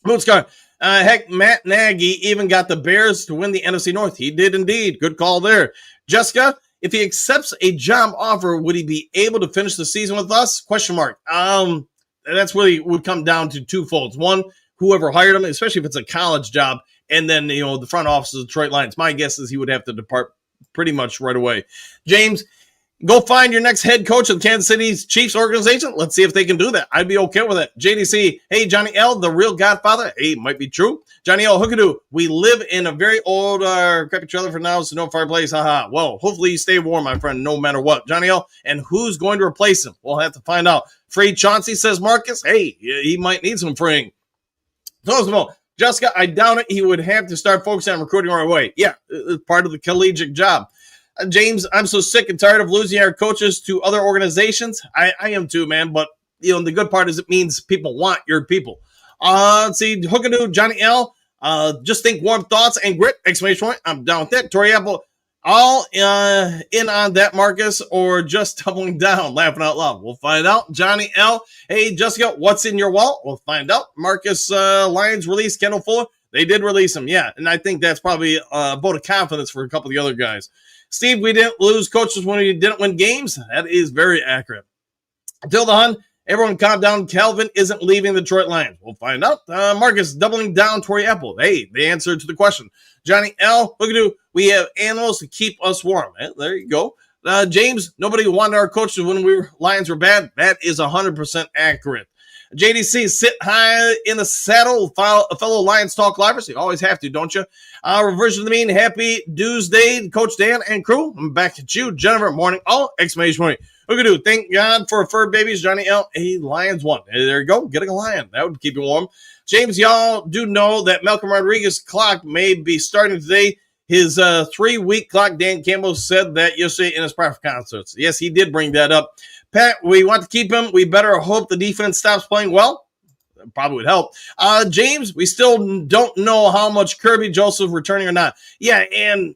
Bootscar. Heck, Matt Nagy even got the Bears to win the NFC North. He did indeed. Good call there. Jessica, if he accepts a job offer, would he be able to finish the season with us? Question mark. That's really would come down to two folds. One, whoever hired him, especially if it's a college job, and then, the front office of the Detroit Lions. My guess is he would have to depart pretty much right away. James, go find your next head coach of the Kansas City Chiefs organization. Let's see if they can do that. I'd be okay with it. JDC, hey, Johnny L., the real godfather. Hey, might be true. Johnny L., hookadoo, we live in a very old crappy trailer for now, so no fireplace. Haha. Well, hopefully you stay warm, my friend, no matter what. Johnny L., and who's going to replace him? We'll have to find out. Free Chauncey, says Marcus. Hey, he might need some freeing. First of all, Jessica, I doubt it. He would have to start focusing on recruiting right away. Yeah, it's part of the collegiate job. James, I'm so sick and tired of losing our coaches to other organizations. I am too, man. But, the good part is it means people want your people. Let's see, Hookadoo, Johnny L. Just think warm thoughts and grit, exclamation point. I'm down with that. Tori Apple, all in on that, Marcus, or just doubling down, laughing out loud. We'll find out. Johnny L. Hey, Jessica, what's in your wallet? We'll find out. Marcus, Lions released Kendall Fuller. They did release him, yeah. And I think that's probably a vote of confidence for a couple of the other guys. Steve, we didn't lose coaches when we didn't win games. That is very accurate. Until the Hun, everyone calm down. Kelvin isn't leaving the Detroit Lions. We'll find out. Marcus, doubling down. Tori Apple. Hey, the answer to the question. Johnny L. Look, we have animals to keep us warm. There you go. James, nobody wanted our coaches when Lions were bad. That is 100% accurate. JDC, sit high in the saddle, fellow Lions Talk Livers. You always have to, don't you? Reversion of the mean, happy Tuesday, Coach Dan and crew. I'm back at you. Jennifer, morning, all, exclamation point. Look at thank God for fur babies, Johnny L. Hey, Lions won. Hey, there you go, getting a lion. That would keep you warm. James, y'all do know that Malcolm Rodriguez's clock may be starting today. His 3-week clock, Dan Campbell said that yesterday in his press conference. Yes, he did bring that up. Pat, we want to keep him. We better hope the defense stops playing well. That probably would help. James, we still don't know how much Kirby Joseph returning or not. Yeah, and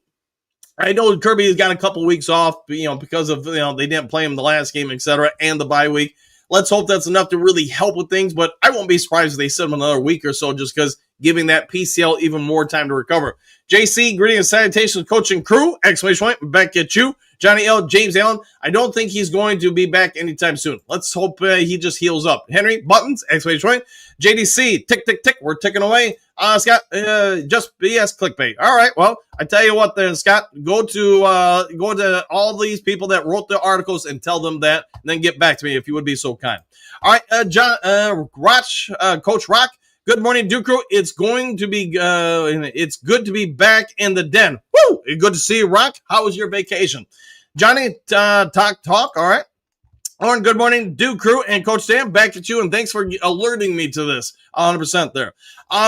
I know Kirby has got a couple weeks off, because of, they didn't play him the last game, etc., and the bye week. Let's hope that's enough to really help with things, but I won't be surprised if they sit him another week or so just because giving that PCL even more time to recover. JC, greetings and salutations, coach and crew, exclamation point, back at you. Johnny L., James Allen, I don't think he's going to be back anytime soon. Let's hope he just heals up. Henry, buttons, exclamation point. JDC, tick, tick, tick, we're ticking away. Scott, just BS clickbait. All right, well, I tell you what then, Scott, go to all these people that wrote the articles and tell them that, and then get back to me if you would be so kind. All right, Coach Rock, good morning, Duke Crew. It's going to be, it's good to be back in the den. Woo! Good to see you, Rock. How was your vacation? Johnny, talk. All right. Lauren, good morning, Duke Crew and Coach Sam. Back at you, and thanks for alerting me to this. 100% there.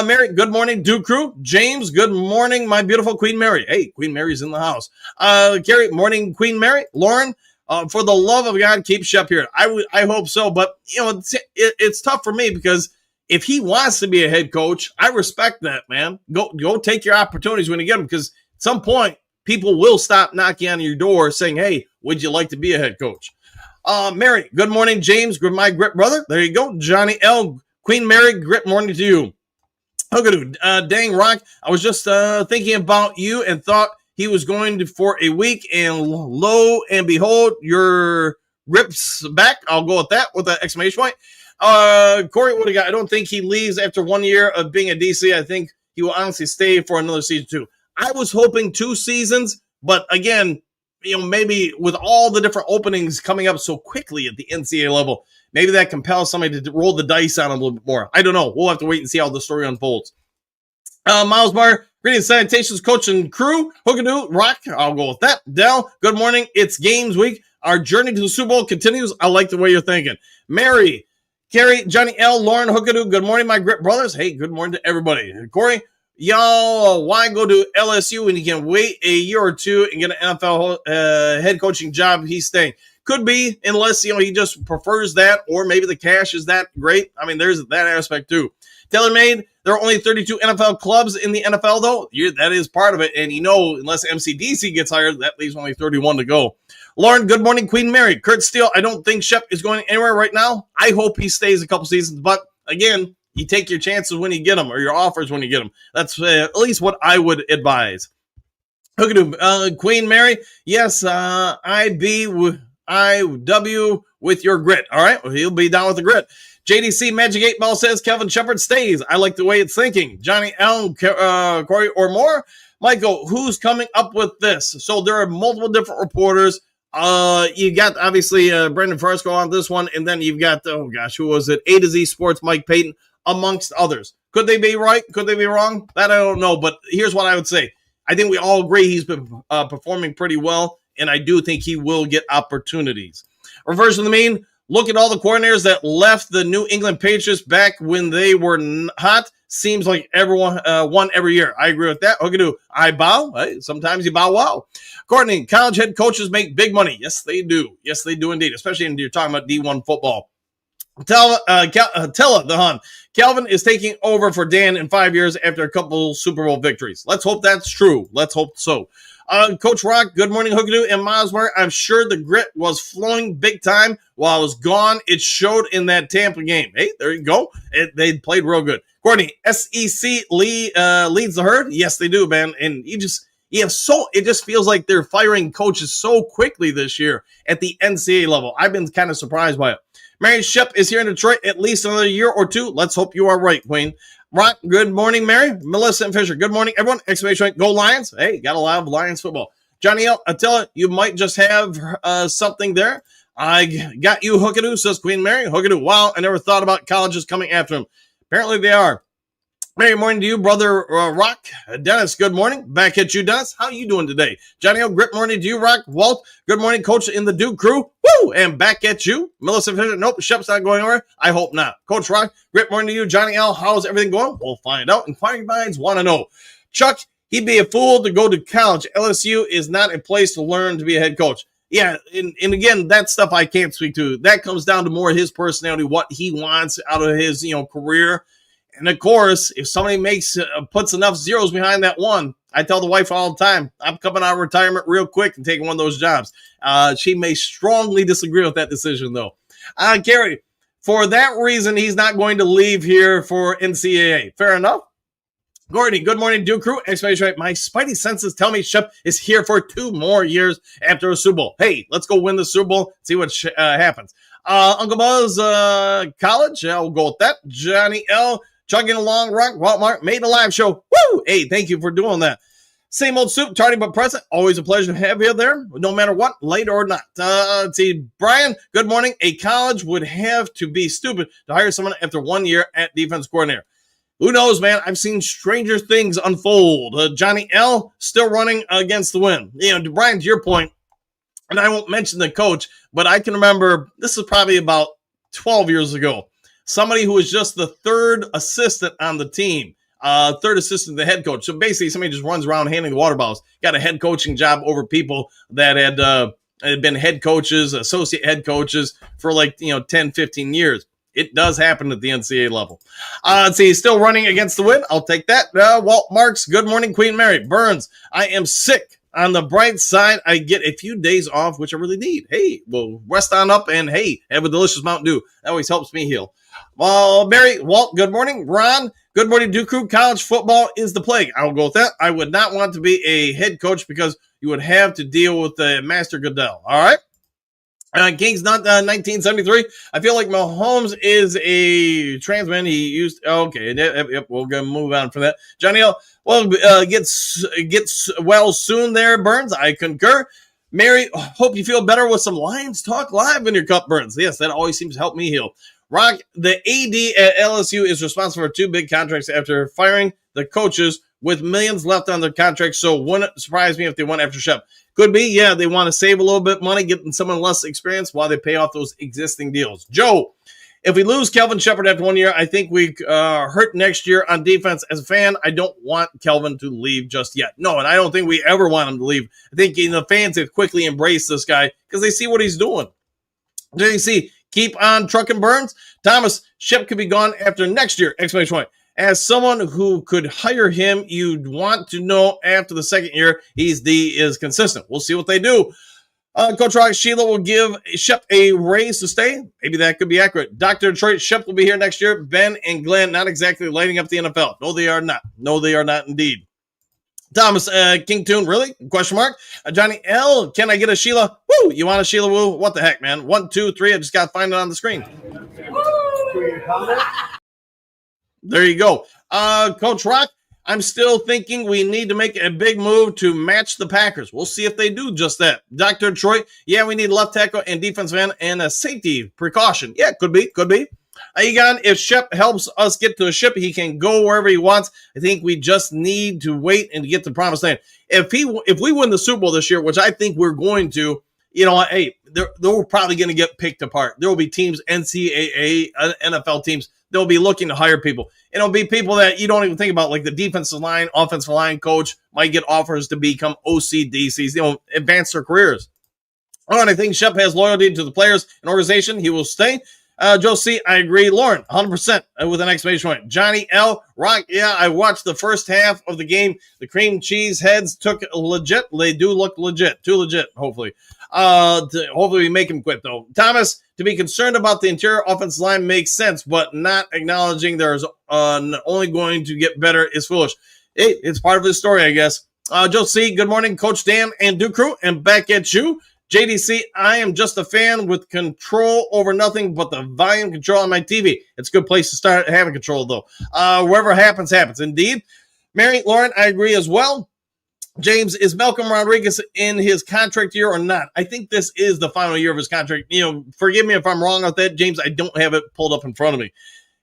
Mary, good morning, Duke Crew. James, good morning, my beautiful Queen Mary. Hey, Queen Mary's in the house. Carrie, morning, Queen Mary. Lauren, for the love of God, keep Shep here. I hope so, but it's tough for me because if he wants to be a head coach, I respect that, man. Go take your opportunities when you get them, because at some point, people will stop knocking on your door saying, hey, would you like to be a head coach? Mary, good morning, James, my grit brother. There you go. Johnny L., Queen Mary, grit morning to you. Okay, dang, Rock, I was just thinking about you and thought he was going for a week, and lo and behold, your rips back. I'll go with that with an exclamation point. Corey, what do you got? I don't think he leaves after 1 year of being a DC. I think he will honestly stay for another season too. I was hoping 2 seasons, but again, maybe with all the different openings coming up so quickly at the NCAA level, maybe that compels somebody to roll the dice on him a little bit more. I don't know. We'll have to wait and see how the story unfolds. Miles Meyer, greetings, salutations, coach and crew. Hookadoo, Rock, I'll go with that. Dell, good morning. It's games week. Our journey to the Super Bowl continues. I like the way you're thinking. Mary, Carrie, Johnny L., Lauren, Hookadoo, good morning, my grit brothers. Hey, good morning to everybody. Corey, y'all, why go to LSU when you can wait a year or two and get an NFL head coaching job? He's staying. Could be, unless, he just prefers that, or maybe the cash is that great. I mean, there's that aspect too. TaylorMade, there are only 32 NFL clubs in the NFL, though. That is part of it. And unless MCDC gets hired, that leaves only 31 to go. Lauren, good morning, Queen Mary. Kurt Steele, I don't think Shep is going anywhere right now. I hope he stays a couple seasons, but again, you take your chances when you get them, or your offers when you get them. That's at least what I would advise. Queen Mary, yes, IW with your grit. All right, well, he'll be down with the grit. JDC Magic 8 Ball says Kelvin Sheppard stays. I like the way it's thinking. Johnny Allen, Corey or more. Michael, who's coming up with this? So there are multiple different reporters. You got obviously Brendan Fresco on this one, and then you've got, oh gosh, who was it? A to Z Sports, Mike Payton, amongst others. Could they be right? Could they be wrong? That I don't know, but here's what I would say. I think we all agree he's been performing pretty well, and I do think he will get opportunities. Reverse of the mean, look at all the coordinators that left the New England Patriots back when they were hot. Seems like everyone won every year. I agree with that. Hookadoo, I bow. Hey, sometimes you bow wow. Courtney, college head coaches make big money. Yes, they do. Yes, they do indeed, especially when you're talking about D1 football. Tella the Hun. Kelvin is taking over for Dan in 5 years after a couple Super Bowl victories. Let's hope that's true. Let's hope so. Coach Rock, good morning, Hookadoo and Mosmer. I'm sure the grit was flowing big time while I was gone. It showed in that Tampa game. Hey, there you go. They played real good. Courtney, SEC leads the herd. Yes, they do, man. And it just feels like they're firing coaches so quickly this year at the NCAA level. I've been kind of surprised by it. Mary Shep is here in Detroit at least another year or two. Let's hope you are right, Queen. Rock, good morning, Mary. Melissa and Fisher, good morning, everyone. Exclamation point, go Lions. Hey, got a lot of Lions football. Johnny L, Attila, you might just have something there. I got you, Hookadoo, says Queen Mary. Hookadoo, wow, I never thought about colleges coming after him. Apparently they are. Merry morning to you, brother Rock. Dennis, good morning. Back at you, Dennis. How you doing today? Johnny O, great morning to you, Rock. Walt, good morning, Coach in the Duke crew. Woo! And back at you. Melissa Fisher, nope, Shep's not going anywhere. I hope not. Coach Rock, great morning to you. Johnny L, how's everything going? We'll find out. Inquiring minds want to know. Chuck, he'd be a fool to go to college. LSU is not a place to learn to be a head coach. Yeah, and again, that stuff I can't speak to. That comes down to more his personality, what he wants out of his career. And of course, if somebody puts enough zeros behind that one, I tell the wife all the time, I'm coming out of retirement real quick and taking one of those jobs. She may strongly disagree with that decision, though. Gary, for that reason, he's not going to leave here for NCAA. Fair enough. Gordy, good morning, Duke crew. Exclamation point. My spidey senses tell me Shep is here for 2 more years after a Super Bowl. Hey, let's go win the Super Bowl, see what happens. Uncle Buzz, college, I'll go with that. Johnny L, chugging along, Rock, Walmart, made a live show. Woo! Hey, thank you for doing that. Same old soup, tardy but present. Always a pleasure to have you there, no matter what, late or not. Let's see, Brian, good morning. A college would have to be stupid to hire someone after 1 year at defense coordinator. Who knows, man? I've seen stranger things unfold. Johnny L, still running against the wind. Brian, to your point, and I won't mention the coach, but I can remember this is probably about 12 years ago. Somebody who was just the third assistant on the team, third assistant to the head coach. So basically, somebody just runs around handing the water bottles, got a head coaching job over people that had been head coaches, associate head coaches for 10, 15 years. It does happen at the NCAA level. Let's see, still running against the wind. I'll take that. Walt Marks, good morning, Queen Mary. Burns, I am sick. On the bright side, I get a few days off, which I really need. Hey, well, rest on up and, hey, have a delicious Mountain Dew. That always helps me heal. Mary, Walt, good morning. Ron, good morning, Duke crew. College football is the plague. I'll go with that. I would not want to be a head coach because you would have to deal with the Master Goodell. All right? Kings, not 1973. I feel like Mahomes is a trans man. He used, okay, yep, we'll go move on from that. Johnny L, well, gets well soon there, Burns. I concur. Mary, hope you feel better with some Lions Talk Live in your cup, Burns. Yes, that always seems to help me heal. Rock, the AD at LSU is responsible for 2 big contracts after firing the coaches with millions left on their contracts, so wouldn't surprise me if they went after Shep. Could be, yeah, they want to save a little bit of money, getting someone less experience while they pay off those existing deals. Joe, if we lose Kelvin Sheppard after 1 year, I think we hurt next year on defense. As a fan, I don't want Kelvin to leave just yet. No, and I don't think we ever want him to leave. I think the fans have quickly embraced this guy because they see what he's doing. JC, keep on trucking, Burns. Thomas, Shep could be gone after next year, exclamation point. As someone who could hire him, you'd want to know after the second year is consistent. We'll see what they do. Coach Rock, Sheila will give Shep a raise to stay. Maybe that could be accurate. Dr. Detroit, Shep will be here next year. Ben and Glenn not exactly lighting up the NFL. No, they are not. No, they are not indeed. Thomas, King Toon, really? Question mark. Johnny L, can I get a Sheila? Woo! You want a Sheila Woo? What the heck, man? 1, 2, 3. I just got to find it on the screen. There you go. Coach Rock, I'm still thinking we need to make a big move to match the Packers. We'll see if they do just that. Dr. Detroit, yeah, we need left tackle and defensive end and a safety precaution. Yeah, could be. Egon, if Shep helps us get to a ship, he can go wherever he wants. I think we just need to wait and get to the promised land. If we win the Super Bowl this year, which I think we're going to, hey, they're probably going to get picked apart. There will be teams, NCAA, NFL teams, they'll be looking to hire people. And it'll be people that you don't even think about, like the defensive line, offensive line coach might get offers to become OC, DCs, advance their careers. And I think Shep has loyalty to the players and organization. He will stay. Joe C, I agree. Lauren, 100% with an exclamation point. Johnny L, Rock, yeah, I watched the first half of the game. The cream cheese heads took legit. They do look legit. Too legit, hopefully. Hopefully we make him quit, though. Thomas, to be concerned about the interior offensive line makes sense, but not acknowledging there's only going to get better is foolish. Hey, it's part of the story, I guess. Joe C, good morning, Coach Dan and Duke Crew, and back at you. JDC, I am just a fan with control over nothing but the volume control on my TV. It's a good place to start having control, though. Wherever happens, happens. Indeed. Mary, Lauren, I agree as well. James, is Malcolm Rodriguez in his contract year or not? I think this is the final year of his contract. Forgive me if I'm wrong with that, James. I don't have it pulled up in front of me.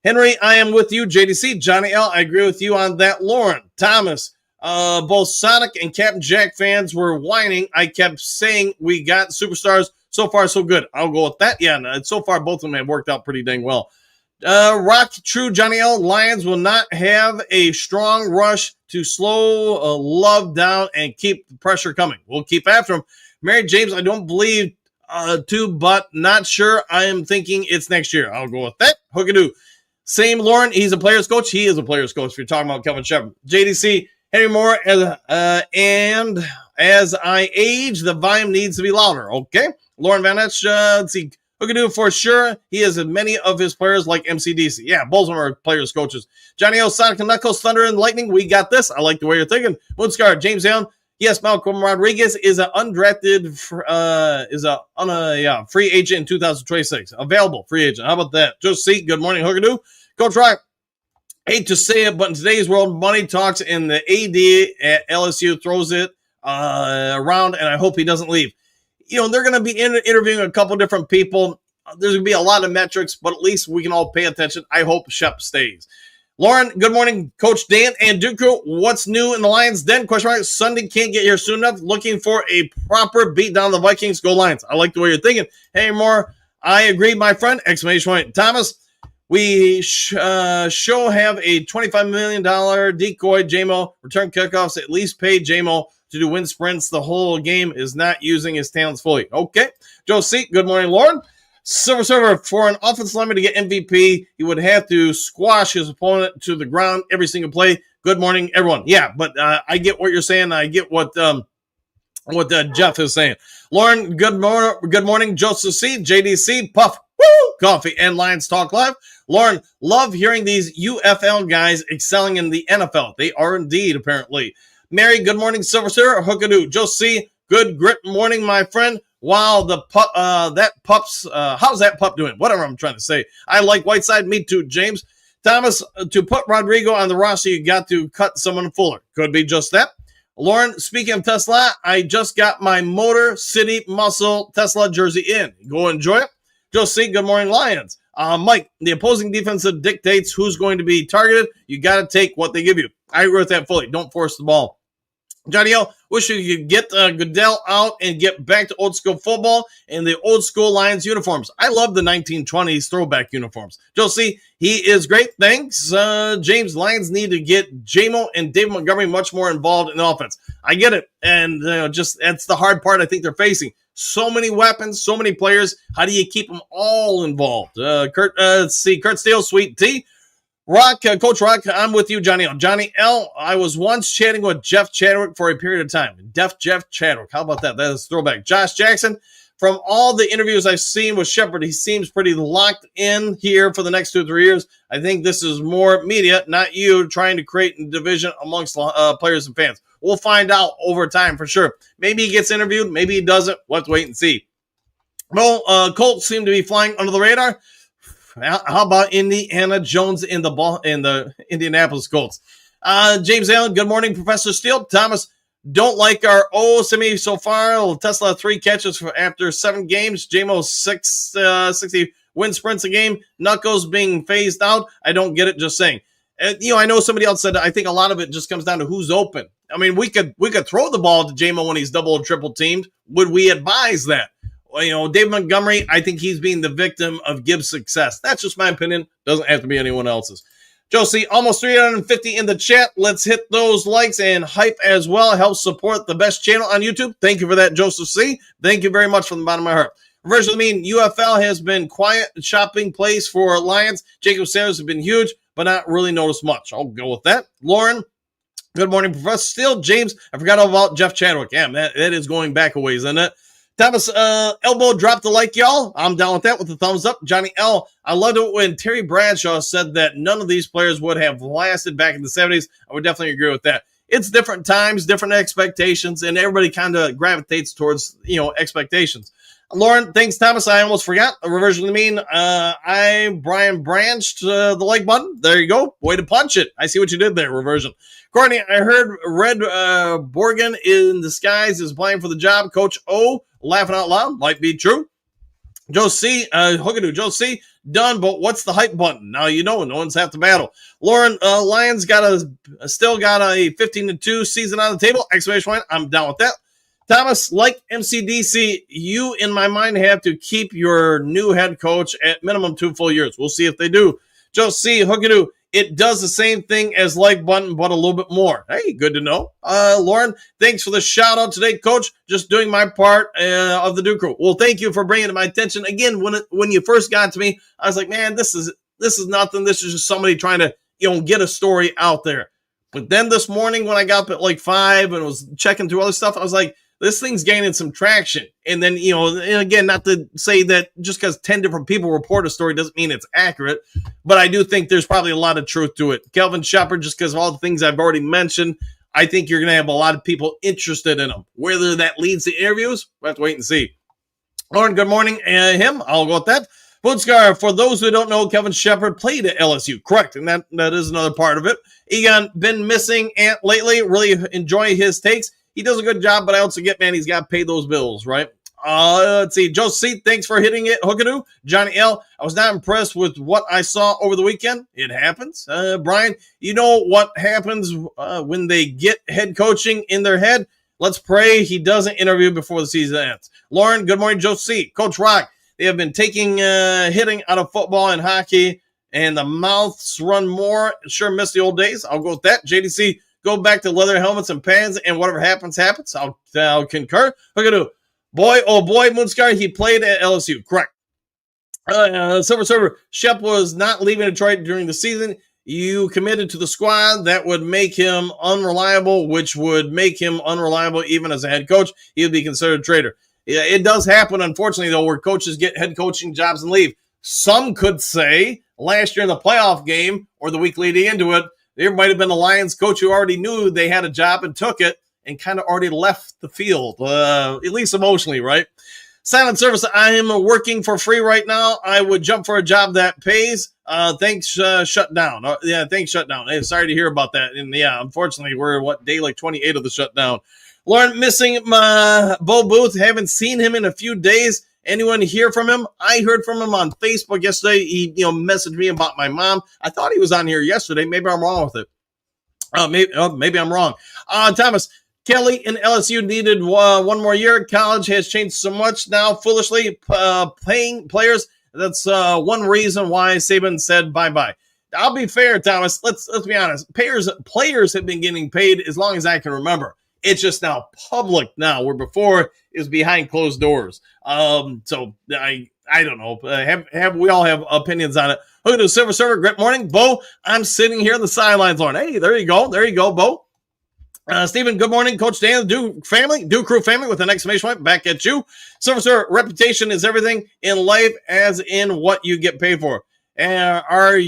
Henry, I am with you. JDC, Johnny L, I agree with you on that. Lauren, Thomas, both Sonic and Captain Jack fans were whining. I kept saying we got superstars. So far, so good. I'll go with that. Yeah, no, so far, both of them have worked out pretty dang well. Rock, true, Johnny L. Lions will not have a strong rush to slow Love down and keep the pressure coming. We'll keep after him. Mary James, I don't believe but not sure. I am thinking it's next year. I'll go with that. Hookadoo. Same Lauren, he's a player's coach. He is a player's coach if you're talking about Kelvin Sheppard. JDC, Henry Moore, and as I age, the volume needs to be louder. Okay. Lauren Van Etch, let's see. Hookadoo for sure. He has many of his players like MCDC. Yeah, both of them are players, coaches. Johnny O, Sonic and Knuckles, Thunder and Lightning. We got this. I like the way you're thinking. Moonscar, James Allen. Yes, Malcolm Rodriguez is an undrafted, free agent in 2026. Available free agent. How about that? Just see. Good morning, Hookadoo. Coach Rock. Hate to say it, but in today's world, money talks, and the AD at LSU throws it around, and I hope he doesn't leave. They're going to be interviewing a couple different people. There's going to be a lot of metrics, but at least we can all pay attention. I hope Shep stays. Lauren, good morning, Coach Dan and Duke Crew. What's new in the Lions Den? Question mark. Sunday can't get here soon enough. Looking for a proper beat down the Vikings. Go Lions. I like the way you're thinking. Hey, Moore, I agree, my friend. Exclamation point. Thomas, we show have a $25 million decoy JMO return kickoffs. At least pay JMO to do wind sprints. The whole game is not using his talents fully. Okay. Joe C. Good morning, Lauren. Silver Server, for an offensive lineman to get MVP, he would have to squash his opponent to the ground every single play. Good morning, everyone. Yeah, but I get what you're saying. I get what Jeff is saying. Lauren, good morning. Joseph C. JDC, Puff, Woo, Coffee, and Lions Talk Live. Lauren, love hearing these UFL guys excelling in the NFL. They are indeed, apparently. Mary, good morning, Silver Server. Hookadoo. Joe C. Good grit morning, my friend. Wow, the pup, how's that pup doing? Whatever I'm trying to say. I like Whiteside. Me too, James. Thomas, to put Rodrigo on the roster, you got to cut someone fuller. Could be just that. Lauren, speaking of Tesla, I just got my Motor City Muscle Tesla jersey in. Go enjoy it. Joe C, good morning, Lions. Mike, the opposing defensive dictates who's going to be targeted. You got to take what they give you. I agree with that fully. Don't force the ball. Johnny O, wish you could get Goodell out and get back to old school football and the old school Lions uniforms. I love the 1920s throwback uniforms. Joe C, he is great. Thanks. James, Lions need to get JMO and David Montgomery much more involved in offense. I get it. And just that's the hard part I think they're facing. So many weapons, so many players. How do you keep them all involved? Kurt Steele, Sweet Tea. Rock, Coach Rock, I'm with you, Johnny L. Johnny L., I was once chatting with Jeff Chadwick for a period of time. Jeff Chadwick. How about that? That is a throwback. Josh Jackson, from all the interviews I've seen with Sheppard, he seems pretty locked in here for the next 2 or 3 years. I think this is more media, not you, trying to create a division amongst players and fans. We'll find out over time for sure. Maybe he gets interviewed. Maybe he doesn't. We'll have to wait and see. Well, Colts seem to be flying under the radar. How about Indiana Jones in the Indianapolis Colts? James Allen, good morning, Professor Steele. Thomas, don't like our semi so far. Tesla 3 catches after 7 games. JMO 60 win sprints a game. Knuckles being phased out. I don't get it. Just saying. I know somebody else said I think a lot of it just comes down to who's open. I mean, we could throw the ball to JMO when he's double or triple teamed. Would we advise that? David Montgomery, I think he's being the victim of Gibbs' success. That's just my opinion. Doesn't have to be anyone else's. Josie, almost 350 in the chat. Let's hit those likes and hype as well. Help support the best channel on YouTube. Thank you for that, Joseph C. Thank you very much from the bottom of my heart. Reverse of the mean, UFL has been quiet shopping place for Lions. Jacob Sayers has been huge, but not really noticed much. I'll go with that. Lauren, good morning, Professor Steele. James, I forgot all about Jeff Chadwick. Yeah, that is going back a ways, isn't it? Thomas, elbow drop the like, y'all. I'm down with that with the thumbs up. Johnny L., I loved it when Terry Bradshaw said that none of these players would have lasted back in the 70s. I would definitely agree with that. It's different times, different expectations, and everybody kind of gravitates towards, expectations. Lauren, thanks, Thomas. I almost forgot. A reversion to mean. Brian branched the like button. There you go. Way to punch it. I see what you did there, reversion. Courtney, I heard Red Borgen in disguise is applying for the job. Coach O, laughing out loud. Might be true. Joe C, Joe C, done, but what's the hype button? Now no one's half the battle. Lauren, Lions still got a 15-2 season on the table. Exclamation point. I'm down with that. Thomas, like MCDC, you, in my mind, have to keep your new head coach at minimum 2 full years. We'll see if they do. Joe C, Hookadoo, it does the same thing as like button, but a little bit more. Hey, good to know. Lauren, thanks for the shout out today, Coach. Just doing my part of the Duke Crew. Well, thank you for bringing it to my attention. Again, when you first got to me, I was like, man, this is nothing. This is just somebody trying to get a story out there. But then this morning when I got up at like 5 and was checking through other stuff, I was like, this thing's gaining some traction. And then, and again, not to say that just because 10 different people report a story doesn't mean it's accurate, but I do think there's probably a lot of truth to it. Kelvin Sheppard, just because of all the things I've already mentioned, I think you're going to have a lot of people interested in them. Whether that leads to interviews, we'll have to wait and see. Lauren, good morning. I'll go with that. Bootscar, for those who don't know, Kelvin Sheppard played at LSU. Correct, and that is another part of it. Egon, been missing Ant lately. Really enjoy his takes. He does a good job, but I also get, man, he's got to pay those bills, right? Let's see. Joe C, thanks for hitting it. Hookadoo. Johnny L, I was not impressed with what I saw over the weekend. It happens. Brian, you know what happens when they get head coaching in their head? Let's pray he doesn't interview before the season ends. Lauren, good morning. Joe C, Coach Rock, they have been taking hitting out of football and hockey, and the mouths run more. Sure miss the old days. I'll go with that. JDC, go back to leather helmets and pads, and whatever happens, happens. I'll concur. Hookadoo. Boy, Moonscar, he played at LSU. Correct. Silver Server, Shep was not leaving Detroit during the season. You committed to the squad. That would make him unreliable, which would make him unreliable even as a head coach. He would be considered a traitor. Yeah, it does happen, unfortunately, though, where coaches get head coaching jobs and leave. Some could say last year in the playoff game or the week leading into it, there might have been a Lions coach who already knew they had a job and took it and kind of already left the field, at least emotionally, right? Silent service, I am working for free right now. I would jump for a job that pays. Thanks, shutdown. Thanks, shutdown. Hey, sorry to hear about that. And yeah, unfortunately, we're day like 28 of the shutdown. Lauren, missing my Bo Booth. Haven't seen him in a few days. Anyone hear from him? I heard from him on Facebook yesterday. He, messaged me about my mom. I thought he was on here yesterday. Maybe I'm wrong with it. Maybe I'm wrong. Thomas, Kelly and LSU needed one more year. College has changed so much now, foolishly paying players. That's one reason why Saban said bye-bye. I'll be fair, Thomas. Let's be honest. Players have been getting paid as long as I can remember. It's just now public now, where before is behind closed doors. So I don't know. Have we all have opinions on it? Look at the Silver Server. Great morning, Bo. I'm sitting here on the sidelines, Lauren. Hey, there you go, Bo. Stephen, good morning. Coach Dan, Do Crew family with an exclamation point. Back at you. Silver Server, reputation is everything in life, as in what you get paid for. Are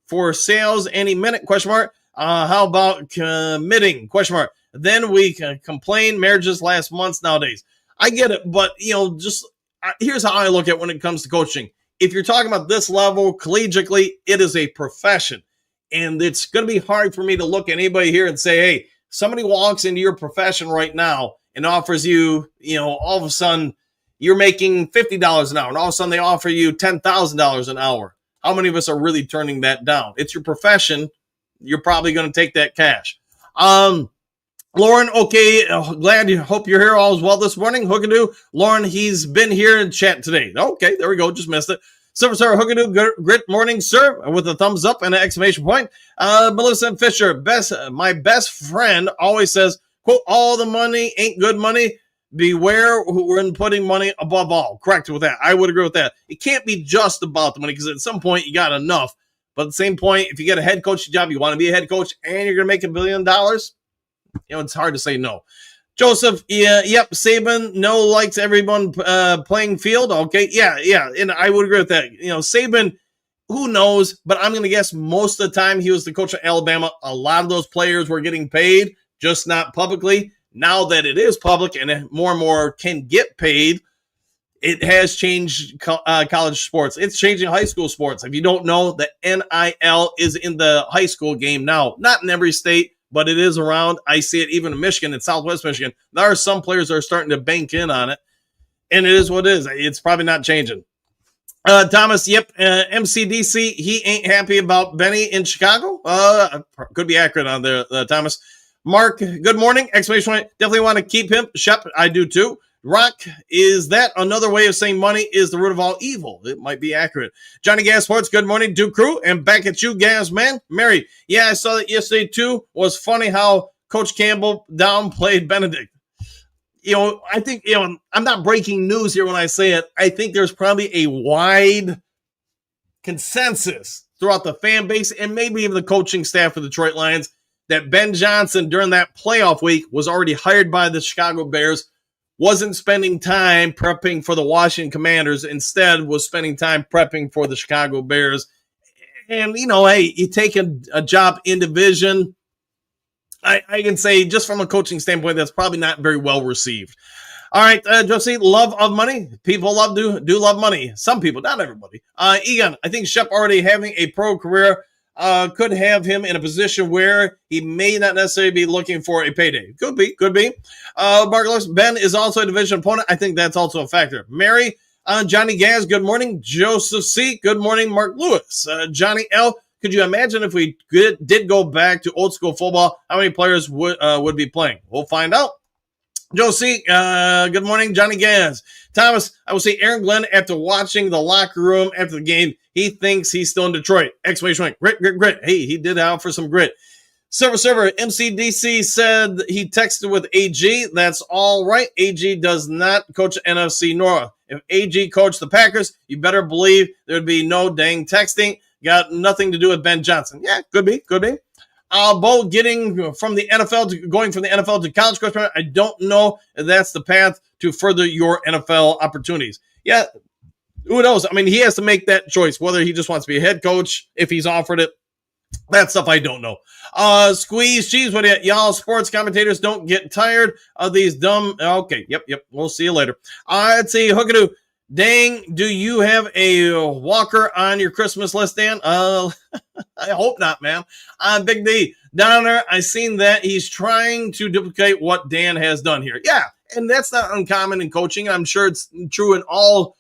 for sales any minute? Question mark. How about committing? Question mark. Then we can complain marriages last months nowadays. I get it, but here's how I look at it when it comes to coaching. If you're talking about this level collegiately, it is a profession, and it's going to be hard for me to look at anybody here and say, hey, somebody walks into your profession right now and offers you, all of a sudden you're making $50 an hour, and all of a sudden they offer you $10,000 an hour. How many of us are really turning that down? It's your profession. You're probably going to take that cash. Lauren, okay, hope you're here all as well this morning. Hookadoo, Lauren, he's been here in chat today. Okay, there we go, just missed it. Silver Star Hookadoo, great morning, sir, with a thumbs up and an exclamation point. Melissa Fisher, my best friend always says, quote, all the money ain't good money. Beware when putting money above all. Correct with that. I would agree with that. It can't be just about the money, because at some point you got enough. But at the same point, if you get a head coaching job, you want to be a head coach, and you're going to make $1 billion, it's hard to say no. Joseph, yep, Saban, no likes everyone playing field. Okay, yeah, and I would agree with that. Saban, who knows, but I'm going to guess most of the time he was the coach of Alabama. A lot of those players were getting paid, just not publicly. Now that it is public and more can get paid, it has changed college sports. It's changing high school sports. If you don't know, the NIL is in the high school game now. Not in every state, but it is around. I see it even in Michigan, in Southwest Michigan. There are some players that are starting to bank in on it, and it is what it is. It's probably not changing. Thomas, yep, MCDC, he ain't happy about Benny in Chicago. Could be accurate on there, Thomas. Mark, good morning. Exclamation point. Definitely want to keep him. Shep, I do too. Rock, is that another way of saying money is the root of all evil? It might be accurate. Johnny Gas Sports, good morning. Duke Crew, and back at you, Gas Man. Mary, yeah, I saw that yesterday too. Was funny how Coach Campbell downplayed Benedict. I think, I'm not breaking news here when I say it. I think there's probably a wide consensus throughout the fan base and maybe even the coaching staff of the Detroit Lions that Ben Johnson during that playoff week was already hired by the Chicago Bears, wasn't spending time prepping for the Washington Commanders, instead was spending time prepping for the Chicago Bears. And, hey, you take a job in division, I can say just from a coaching standpoint, that's probably not very well received. All right, Josie, love of money. People do love money. Some people, not everybody. Egan, I think Shep already having a pro career could have him in a position where he may not necessarily be looking for a payday. Could be. Mark Lewis, Ben is also a division opponent. I think that's also a factor. Mary, Johnny Gaz, good morning. Joseph C, good morning. Mark Lewis, Johnny L, could you imagine if we did go back to old school football, how many players would be playing? We'll find out. Joe C, good morning. Johnny Gaz. Thomas, I will say Aaron Glenn, after watching the locker room after the game, he thinks he's still in Detroit. Exclamation point. Grit. Hey, he did out for some grit. Server, MCDC said he texted with AG. That's all right. AG does not coach NFC North. If AG coached the Packers, you better believe there'd be no dang texting. Got nothing to do with Ben Johnson. Yeah, could be. Bo, going from the NFL to college coach, I don't know if that's the path to further your NFL opportunities. Yeah, who knows? I mean, he has to make that choice, whether he just wants to be a head coach, if he's offered it. That stuff I don't know. Squeeze cheese, what y'all sports commentators don't get tired of these dumb. Okay, yep. We'll see you later. Let's see, Hookadoo. Dang, do you have a walker on your Christmas list, Dan? I hope not, man. Big D, down there, I seen that he's trying to duplicate what Dan has done here. Yeah, and that's not uncommon in coaching. I'm sure it's true in all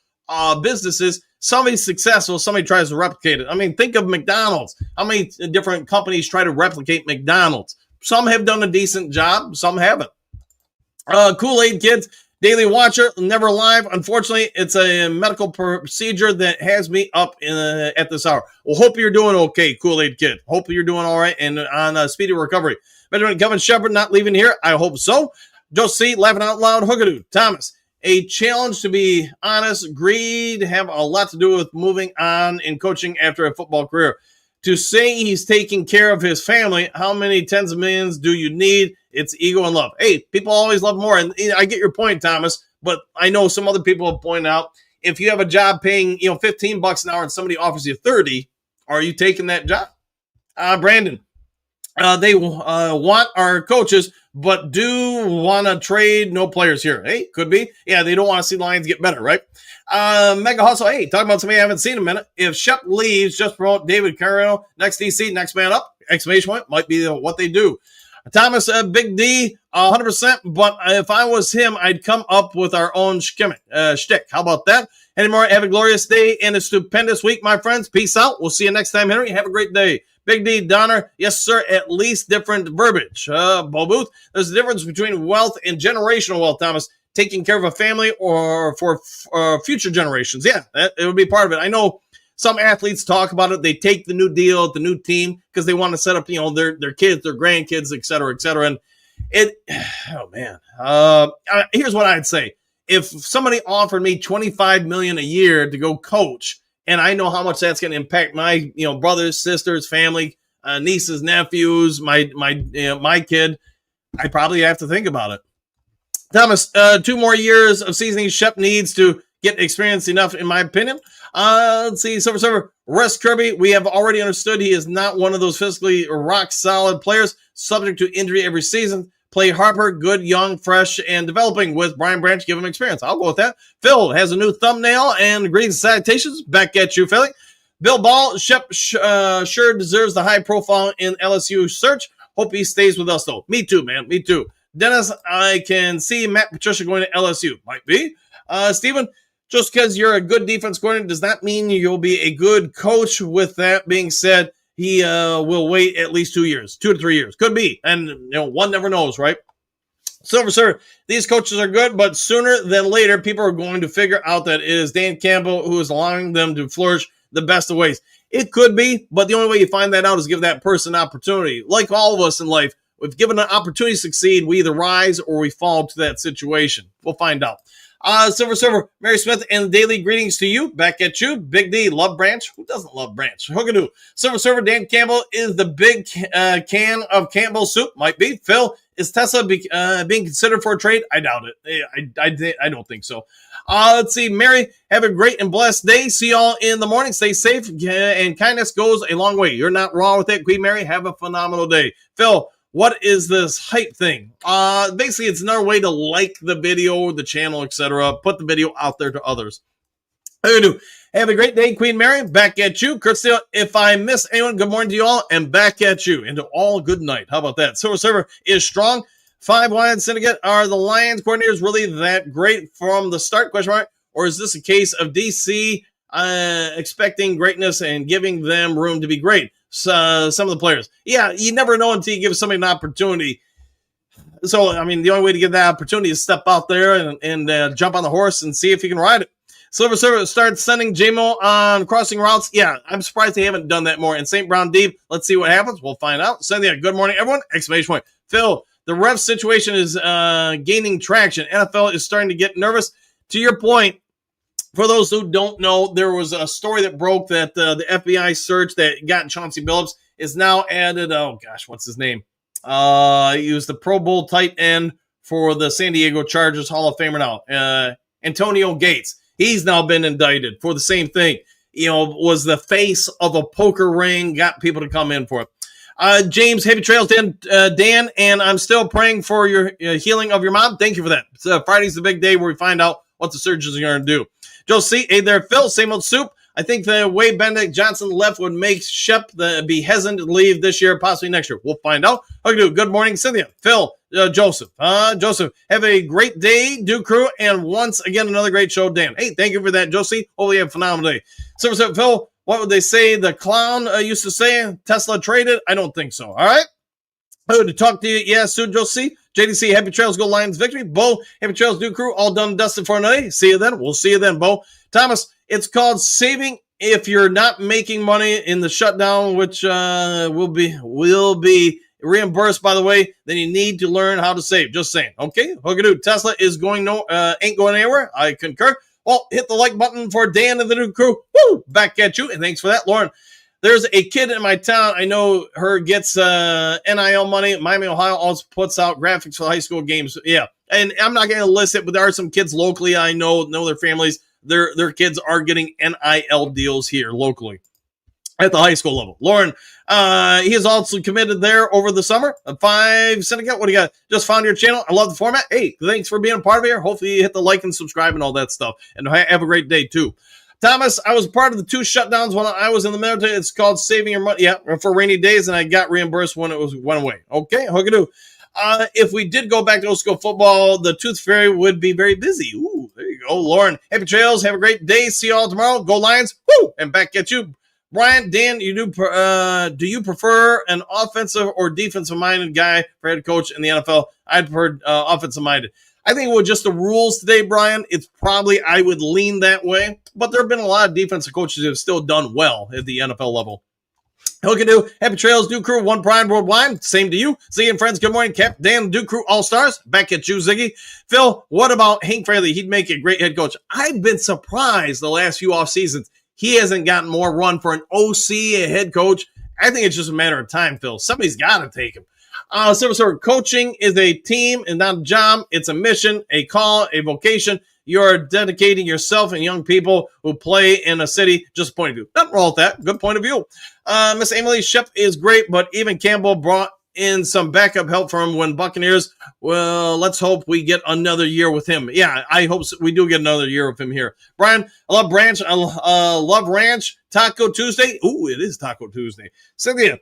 businesses. Somebody's successful, somebody tries to replicate it. I mean, think of McDonald's. How many different companies try to replicate McDonald's? Some have done a decent job, some haven't. Kool-Aid Kids, Daily Watcher, never live. Unfortunately, it's a medical procedure that has me up at this hour. Well, hope you're doing okay, Kool-Aid Kid. Hope you're doing all right and on speedy recovery. Benjamin Kelvin Sheppard not leaving here. I hope so. Just see, laughing out loud, Hookadoo. Thomas, a challenge, to be honest. Greed have a lot to do with moving on in coaching after a football career. To say he's taking care of his family, how many tens of millions do you need? It's ego and love. Hey, people always love more. And I get your point, Thomas, but I know some other people have pointed out, if you have a job paying, $15 an hour and somebody offers you 30, are you taking that job? Brandon, they want our coaches, but do want to trade no players here. Hey, could be. Yeah, they don't want to see the Lions get better, right? Mega Hustle, hey, talking about somebody I haven't seen in a minute. If Shep leaves, just promote David Carrero, next DC, next man up, exclamation point, might be what they do. Thomas, Big D, 100%, but if I was him, I'd come up with our own shtick. How about that? Anymore, have a glorious day and a stupendous week, my friends. Peace out. We'll see you next time, Henry. Have a great day. Big D, Donner, yes, sir, at least different verbiage. Bo Booth, there's a difference between wealth and generational wealth, Thomas. Taking care of a family or for future generations. Yeah, it would be part of it. I know some athletes talk about it. They take the new deal, the new team, because they want to set up, their kids, their grandkids, et cetera, et cetera. And here's what I'd say. If somebody offered me $25 million a year to go coach, and I know how much that's going to impact my, brothers, sisters, family, nieces, nephews, my kid, I probably have to think about it. Thomas, 2 more years of seasoning Shep needs to get experience enough, in my opinion. Let's see, Silver Server, Russ Kirby, we have already understood he is not one of those physically rock-solid players, subject to injury every season. Play Harper, good, young, fresh, and developing with Brian Branch. Give him experience. I'll go with that. Phil has a new thumbnail and greetings and salutations. Back at you, Philly. Bill Ball, Shep sure deserves the high profile in LSU search. Hope he stays with us, though. Me too, man. Me too. Dennis, I can see Matt Patricia going to LSU. Might be. Steven, just because you're a good defense coordinator does not mean you'll be a good coach. With that being said, he will wait at least 2 years, 2 to 3 years. Could be. And, one never knows, right? Silver, sir, these coaches are good, but sooner than later, people are going to figure out that it is Dan Campbell who is allowing them to flourish the best of ways. It could be, but the only way you find that out is give that person an opportunity. Like all of us in life, if given an opportunity to succeed, we either rise or we fall to that situation. We'll find out. Silver Server, Mary Smith, and daily greetings to you. Back at you. Big D, love Branch. Who doesn't love Branch? Hookadoo. Silver Server, Dan Campbell is the big can of Campbell soup. Might be. Phil, is Tesla being considered for a trade? I doubt it. I don't think so. Let's see. Mary, have a great and blessed day. See y'all in the morning. Stay safe, and kindness goes a long way. You're not wrong with it. Queen Mary, have a phenomenal day. Phil, what is this hype thing? Basically, it's another way to like the video, the channel, etc. Put the video out there to others. Have a great day, Queen Mary. Back at you. Kurt Steele, if I miss anyone, good morning to you all, and back at you. And to all, good night. How about that? Silver Server is strong. 5 Lions Syndicate. Are the Lions coordinators really that great from the start? Question mark. Or is this a case of DC expecting greatness and giving them room to be great? Some of the players. Yeah, you never know until you give somebody an opportunity. So, I mean, the only way to get that opportunity is step out there and jump on the horse and see if you can ride it. Silver Server starts sending JMO on crossing routes. Yeah, I'm surprised they haven't done that more. And St. Brown Deep, let's see what happens. We'll find out. Cynthia, good morning, everyone. Exclamation point. Phil, the ref situation is gaining traction. NFL is starting to get nervous. To your point, for those who don't know, there was a story that broke that the FBI search that got Chauncey Billups is now added. Oh, gosh, what's his name? He was the Pro Bowl tight end for the San Diego Chargers, Hall of Famer now. Antonio Gates. He's now been indicted for the same thing. Was the face of a poker ring, got people to come in for it. James, happy trails, Dan, and I'm still praying for your healing of your mom. Thank you for that. Friday's the big day where we find out what the surgeons are going to do. Joe C. Hey there, Phil. Same old soup. I think the way Benedict Johnson left would make Shep be hesitant to leave this year, possibly next year. We'll find out. Okay, good morning, Cynthia, Phil, Joseph. Joseph, have a great day, Do Crew, and once again, another great show, Dan. Hey, thank you for that, Josie. Hopefully you have a phenomenal day. Silver Phil, what would they say the clown used to say? Tesla traded? I don't think so. All right. Good to talk to you. Yeah, soon, Josie. JDC, happy trails, go Lions victory. Bo, happy trails, Do Crew, all done and dusted for another day. See you then. We'll see you then, Bo. Thomas, it's called saving if you're not making money in the shutdown, which will be reimbursed, by the way, then you need to learn how to save. Just saying. Okay, Hookadoo. Tesla is ain't going anywhere. I concur. Well, hit the like button for Dan and the new crew. Woo! Back at you, and thanks for that, Lauren. There's a kid in my town. I know her gets NIL money. Miami, Ohio also puts out graphics for high school games. Yeah, and I'm not going to list it, but there are some kids locally I know their families. Their kids are getting NIL deals here locally at the high school level. Lauren, he is also committed there over the summer. 5 Syndicate. What do you got? Just found your channel. I love the format. Hey, thanks for being a part of here. Hopefully you hit the like and subscribe and all that stuff. And have a great day too. Thomas, I was part of the 2 shutdowns when I was in the military. It's called saving your money. Yeah, for rainy days, and I got reimbursed when it went away. Okay, hookadoo. If we did go back to old school football, the Tooth Fairy would be very busy. Ooh, there you go. Lauren, happy trails. Have a great day. See you all tomorrow. Go Lions. Woo! And back at you. Brian, Dan, do you prefer an offensive or defensive-minded guy for head coach in the NFL? I'd prefer offensive-minded. I think with just the rules today, Brian, it's probably I would lean that way. But there have been a lot of defensive coaches that have still done well at the NFL level. Hookadoo, happy trails, Duke Crew, one pride worldwide. Same to you. Ziggy and friends, good morning. Cap, Dan, Duke Crew, all-stars. Back at you, Ziggy. Phil, what about Hank Fraley? He'd make a great head coach. I've been surprised the last few off seasons. He hasn't gotten more run for an OC, a head coach. I think it's just a matter of time, Phil. Somebody's got to take him. So coaching is a team and not a job. It's a mission, a call, a vocation. You're dedicating yourself and young people who play in a city. Just a point of view. Nothing wrong with that. Good point of view. Miss Emily Shep is great, but even Campbell brought in some backup help for him when Buccaneers. Well, let's hope we get another year with him. Yeah, I hope we do get another year with him here. Brian, I love Branch. I love Ranch. Taco Tuesday. Ooh, it is Taco Tuesday. Cynthia,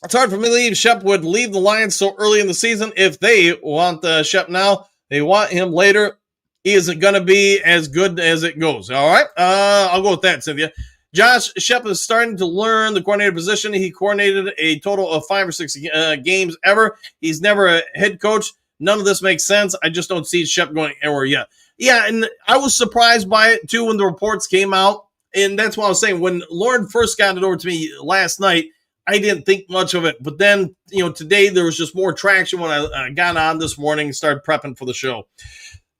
it's hard for me to believe Shep would leave the Lions so early in the season. If they want Shep now, they want him later. He isn't going to be as good as it goes. All right, I'll go with that, Cynthia. Josh Shep is starting to learn the coordinator position. He coordinated a total of 5 or 6 games ever. He's never a head coach. None of this makes sense. I just don't see Shep going anywhere yet. Yeah, and I was surprised by it, too, when the reports came out. And that's what I was saying. When Lauren first got it over to me last night, I didn't think much of it. But then, today there was just more traction when I got on this morning and started prepping for the show.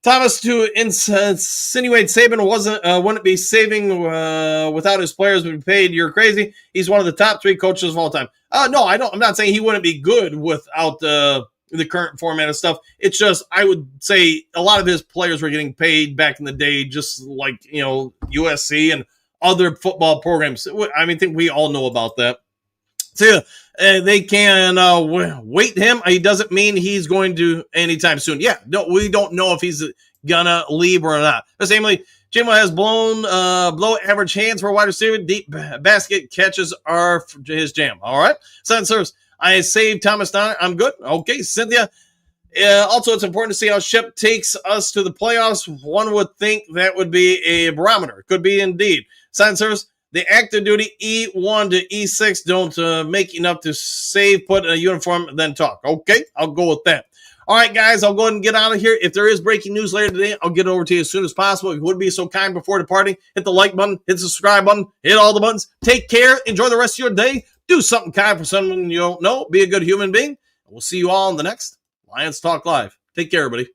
Thomas, to insinuate Saban wouldn't be saving without his players would be paid. You're crazy. He's one of the top 3 coaches of all time. No, I don't. I'm not saying he wouldn't be good without the current format of stuff. It's just I would say a lot of his players were getting paid back in the day, just like USC and other football programs. I think we all know about that. So they can wait him. He doesn't mean he's going to anytime soon. Yeah, no, we don't know if he's gonna leave or not. Namely, Jimbo has below average hands for a wide receiver. Deep basket catches are his jam. All right, Sun Service. I saved Thomas Donner. I'm good. Okay, Cynthia. Also, it's important to see how Shep takes us to the playoffs. One would think that would be a barometer. Could be indeed. Sun Service. The active duty E1 to E6 don't make enough to save, put in a uniform, then talk. Okay, I'll go with that. All right, guys, I'll go ahead and get out of here. If there is breaking news later today, I'll get it over to you as soon as possible. If you would be so kind before departing, hit the like button, hit the subscribe button, hit all the buttons. Take care. Enjoy the rest of your day. Do something kind for someone you don't know. Be a good human being. We'll see you all in the next Lions Talk Live. Take care, everybody.